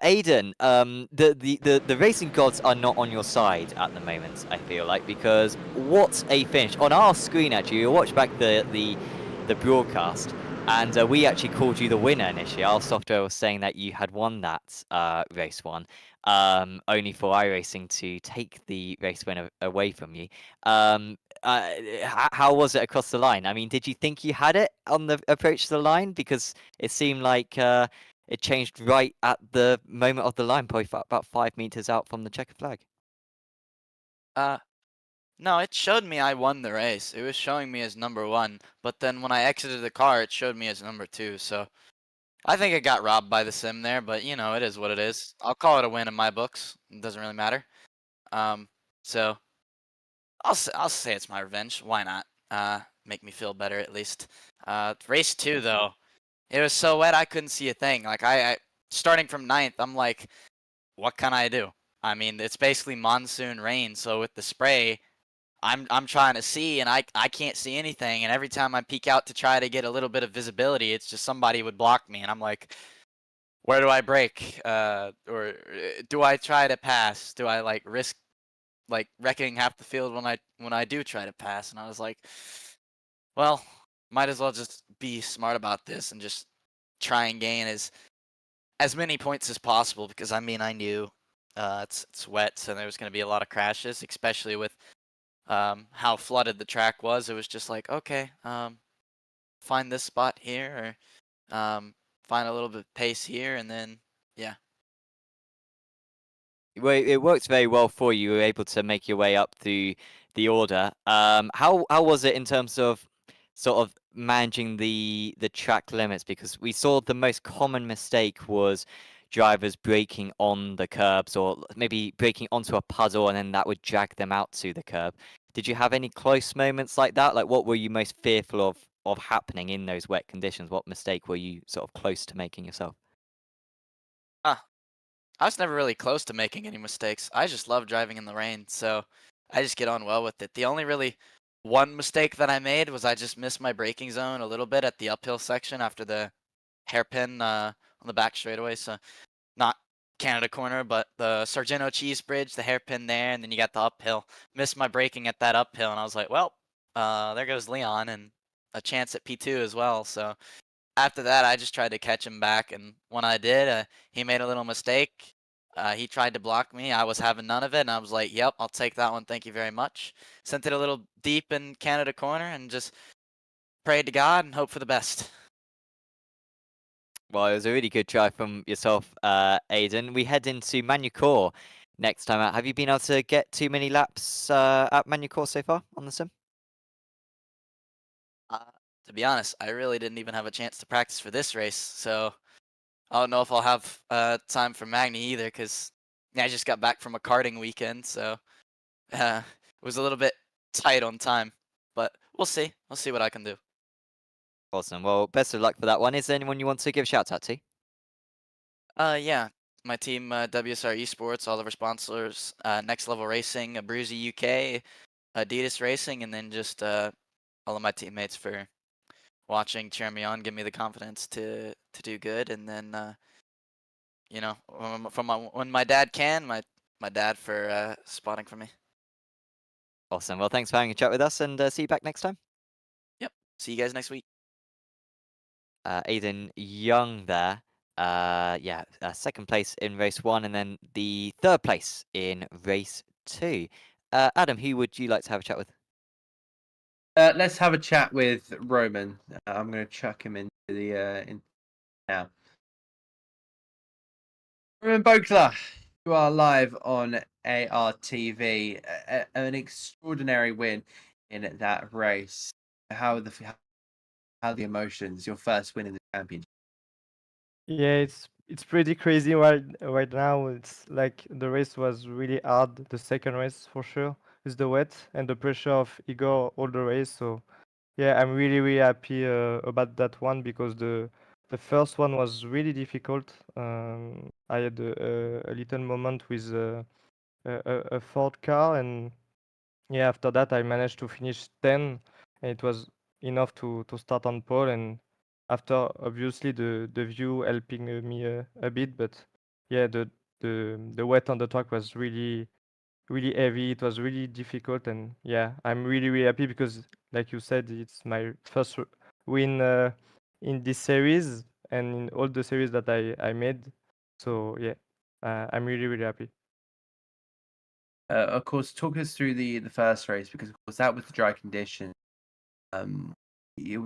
Aidan, the racing gods are not on your side at the moment, I feel like, because what a finish. On our screen, actually, you watch back the broadcast, and we actually called you the winner initially. Our software was saying that you had won that race one, only for iRacing to take the race winner away from you. How was it across the line? I mean, did you think you had it on the approach to the line? Because it seemed like it changed right at the moment of the line, probably about 5 meters out from the checker flag. No, it showed me I won the race. It was showing me as number 1, but then when I exited the car, it showed me as number 2. So I think I got robbed by the sim there, but you know, it is what it is. I'll call it a win in my books. It doesn't really matter. So I'll say it's my revenge. Why not? Make me feel better at least. Race 2 though, it was so wet I couldn't see a thing. Like I starting from ninth, I'm like, what can I do? I mean, it's basically monsoon rain, so with the spray, I'm trying to see and I can't see anything. And every time I peek out to try to get a little bit of visibility, it's just somebody would block me, and I'm like, where do I brake? Or do I try to pass? Do I like risk like wrecking half the field when I do try to pass? And I was like, well, might as well just be smart about this and just try and gain as many points as possible, because I mean I knew it's wet, so there was going to be a lot of crashes, especially with how flooded the track was. It was just like, okay, find this spot here, or find a little bit of pace here, and then yeah. Well, it worked very well for you. You were able to make your way up through the order. How was it in terms of sort of managing the track limits? Because we saw the most common mistake was drivers braking on the curbs, or maybe braking onto a puddle, and then that would drag them out to the curb. Did you have any close moments like that? Like, what were you most fearful of happening in those wet conditions? What mistake were you sort of close to making yourself? I was never really close to making any mistakes. I just love driving in the rain, so I just get on well with it. The only really one mistake that I made was I just missed my braking zone a little bit at the uphill section after the hairpin on the back straightaway. So not Canada corner, but the Sargento Cheese Bridge, the hairpin there, and then you got the uphill. Missed my braking at that uphill, and I was like, well, there goes Leon, and a chance at P2 as well. So after that, I just tried to catch him back, and when I did, he made a little mistake. He tried to block me. I was having none of it, and I was like, "Yep, I'll take that one. Thank you very much." Sent it a little deep in Canada corner, and just prayed to God and hope for the best. Well, it was a really good try from yourself, Aiden. We head into Manucore next time out. Have you been able to get too many laps at Manucore so far on the sim? Uh, to be honest, I really didn't even have a chance to practice for this race, so I don't know if I'll have time for Magni either, because I just got back from a karting weekend, so it was a little bit tight on time. But we'll see. I'll see what I can do. Awesome. Well, best of luck for that one. Is there anyone you want to give a shout out to? Yeah, my team, WSR Esports, all of our sponsors, Next Level Racing, Bruzy UK, Adidas Racing, and then just all of my teammates for watching, cheering me on, give me the confidence to do good, and then you know, when my dad can, my dad for spotting for me. Awesome. Well, thanks for having a chat with us, and see you back next time. Yep. See you guys next week. Aiden Young there. Yeah, second place in race 1, and then the third place in race 2. Adam, who would you like to have a chat with? Let's have a chat with Roman. I'm going to chuck him into the in now. Roman Bokler, you are live on ARTV. An extraordinary win in that race. How the emotions? Your first win in the championship. Yeah, it's pretty crazy right now. It's like the race was really hard, the second race for sure, with the wet and the pressure of Igor all the race. So yeah, I'm really happy about that one because the first one was really difficult. I had a little moment with a Ford car, and yeah, after that I managed to finish 10, and it was enough to start on pole. And after, obviously, the view helping me a bit, but yeah, the wet on the track was really heavy. It was really difficult, and yeah, I'm really happy because, like you said, it's my first win in this series and in all the series that I made. So yeah, I'm really happy. Of course, talk us through the first race, because of course that was the dry condition. It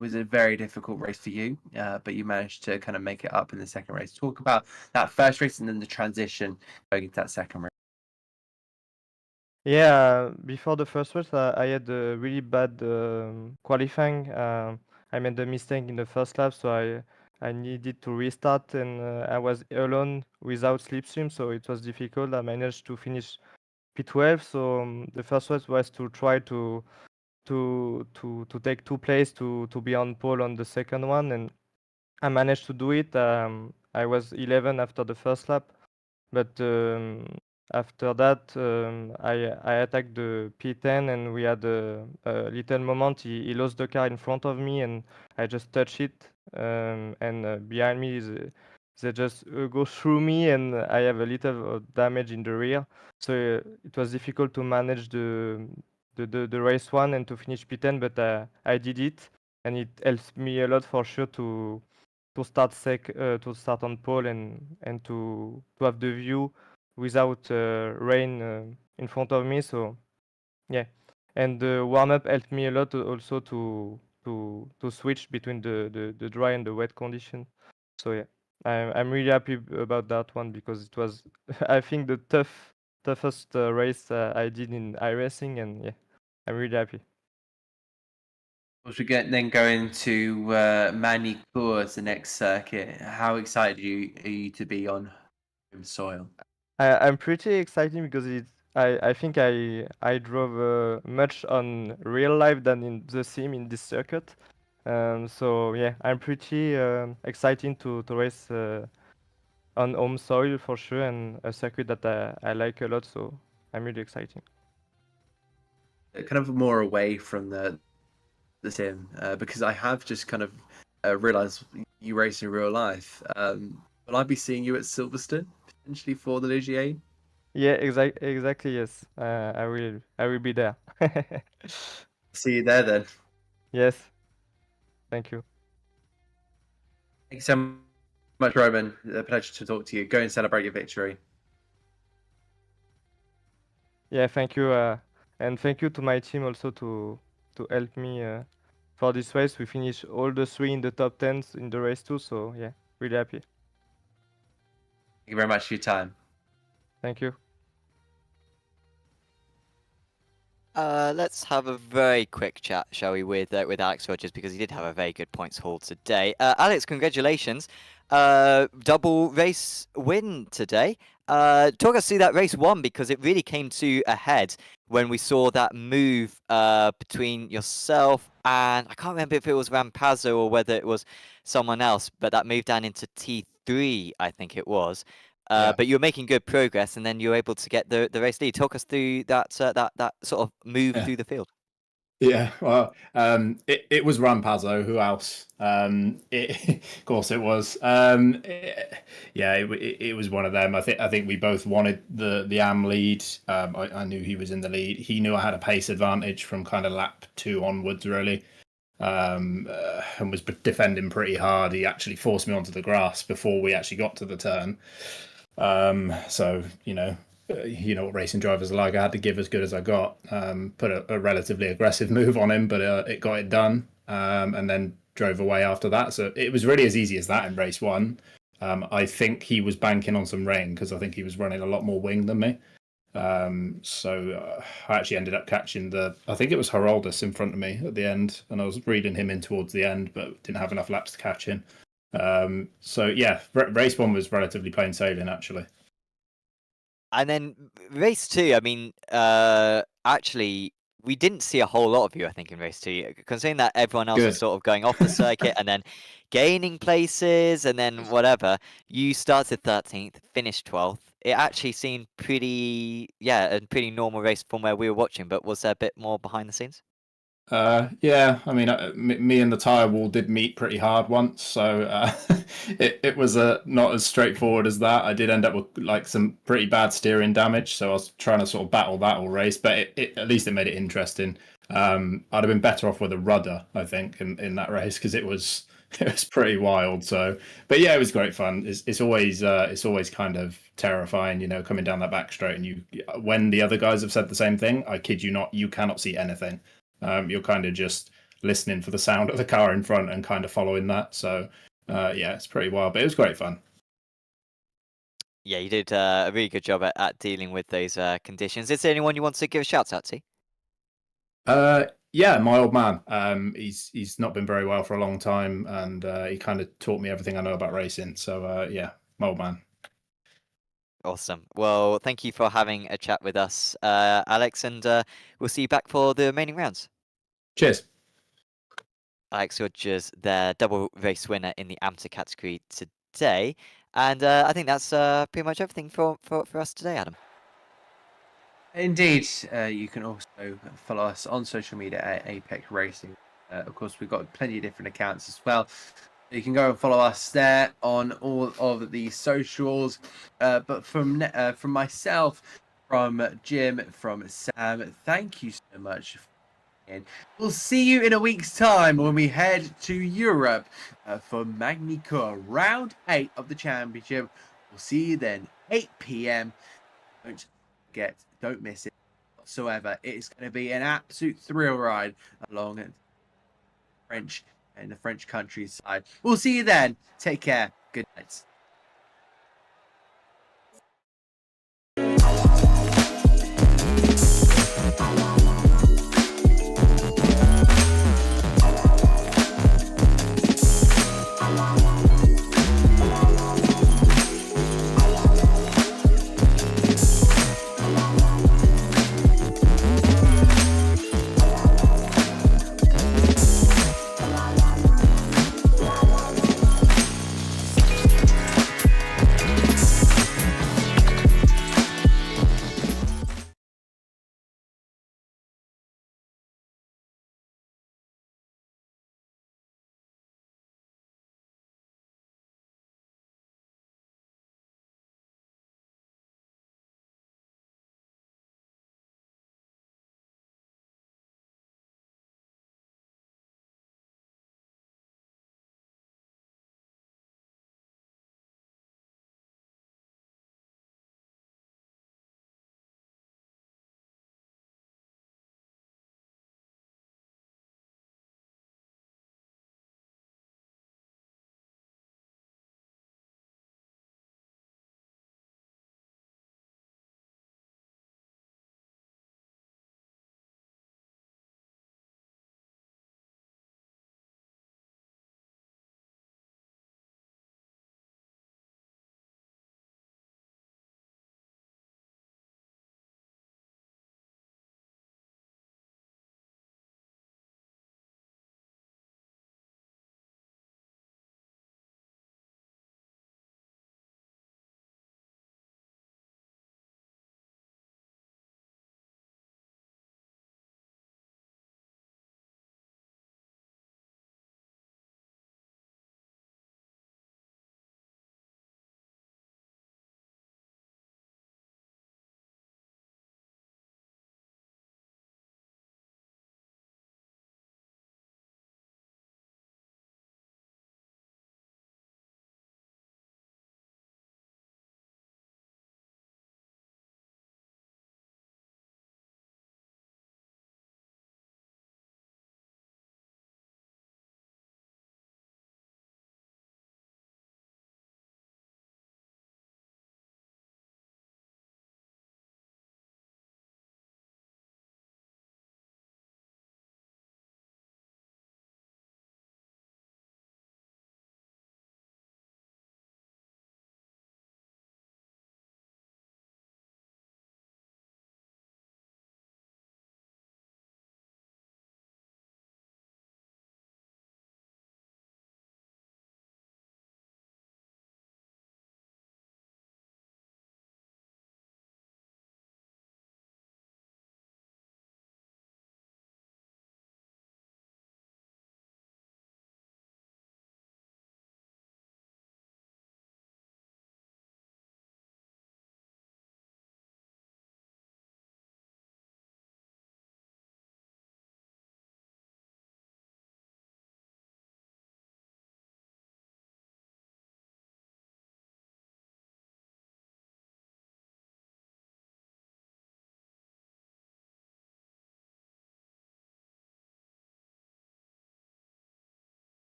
was a very difficult race for you, but you managed to kind of make it up in the second race. Talk about that first race and then the transition going into that second race. Yeah, before the first race, I had a really bad qualifying. I made a mistake in the first lap, so I needed to restart, and I was alone without slipstream, so it was difficult. I managed to finish P12. So the first one was to try to take 2 plays to be on pole on the second one, and I managed to do it. I was 11 after the first lap, but after that I attacked the P10, and we had a little moment. He lost the car in front of me, and I just touched it, and behind me they just go through me, and I have a little damage in the rear. So it was difficult to manage the race one and to finish P10, but I did it, and it helps me a lot for sure to start on pole, and to have the view without rain in front of me. So yeah, and the warm up helped me a lot also to switch between the dry and the wet condition. So yeah, I'm really happy about that one, because it was I think the toughest race I did in iRacing, and yeah, I'm really happy. Once we then go into Manicourt, the next circuit, how excited are you to be on home soil? I'm pretty excited because I think I drove much on real life than in the sim in this circuit. So yeah, I'm pretty excited to race on home soil for sure, and a circuit that I like a lot. So I'm really excited. Kind of more away from the sim, because I have just kind of realized you race in real life. Will I be seeing you at Silverstone potentially for the Ligier? Yeah, exactly. Yes, I will be there. See you there then. Yes, thank you. Thanks so much, Roman. A pleasure to talk to you. Go and celebrate your victory. Yeah, thank you, and thank you to my team also to help me for this race. We finished all the three in the top 10s in the race too, so yeah, really happy. Thank you very much for your time. Thank you. Let's have a very quick chat, shall we, with Alex Rogers, because he did have a very good points haul today. Alex, congratulations. Double race win today. Talk us through that race one, because it really came to a head when we saw that move between yourself and, I can't remember if it was Rampazzo or whether it was someone else, but that move down into T3, I think it was. But you're making good progress, and then you're able to get the race lead. Talk us through that that sort of move through the field. Yeah, well, it was Rampazzo. Who else? Of course, it was. It was one of them. I think we both wanted the AM lead. I knew he was in the lead. He knew I had a pace advantage from kind of lap 2 onwards, really, and was defending pretty hard. He actually forced me onto the grass before we actually got to the turn. So you know what racing drivers are like. I had to give as good as I got. Put a relatively aggressive move on him, but it got it done. And then drove away after that. So it was really as easy as that in race one. I think he was banking on some rain because I think he was running a lot more wing than me. So I actually ended up catching I think it was Heroldus in front of me at the end, and I was reading him in towards the end, but didn't have enough laps to catch him. So yeah, race one was relatively plain sailing actually. And then race two, I mean, actually, we didn't see a whole lot of you, I think, in race two, considering that everyone else was sort of going off the circuit and then gaining places and then whatever. You started 13th, finished 12th. It actually seemed a pretty normal race from where we were watching, but was there a bit more behind the scenes? Yeah, I mean, me and the tyre wall did meet pretty hard once, so it was not as straightforward as that. I did end up with like some pretty bad steering damage, so I was trying to sort of battle that all race, but at least it made it interesting. I'd have been better off with a rudder, I think, in that race because it was pretty wild. So, but yeah, it was great fun. It's always kind of terrifying, coming down that back straight, and when the other guys have said the same thing, I kid you not, you cannot see anything. You're kind of just listening for the sound of the car in front and kind of following that. So, yeah, it's pretty wild, but it was great fun. Yeah, you did a really good job at dealing with those conditions. Is there anyone you want to give a shout out to? Yeah, my old man. He's not been very well for a long time, and he kind of taught me everything I know about racing. So, yeah, my old man. Awesome. Well, thank you for having a chat with us, Alex, and we'll see you back for the remaining rounds. Cheers. Alex Rogers, the double race winner in the amateur category today. And I think that's pretty much everything for us today, Adam. Indeed, you can also follow us on social media at Apex Racing. Of course, we've got plenty of different accounts as well. You can go and follow us there on all of the socials. But from myself, from Jim, from Sam, thank you so much. We'll see you in a week's time when we head to Europe for Magny-Cours, round 8 of the championship. We'll see you then, 8 p.m. Don't miss it whatsoever. It's going to be an absolute thrill ride along the French countryside. We'll see you then. Take care. Good night.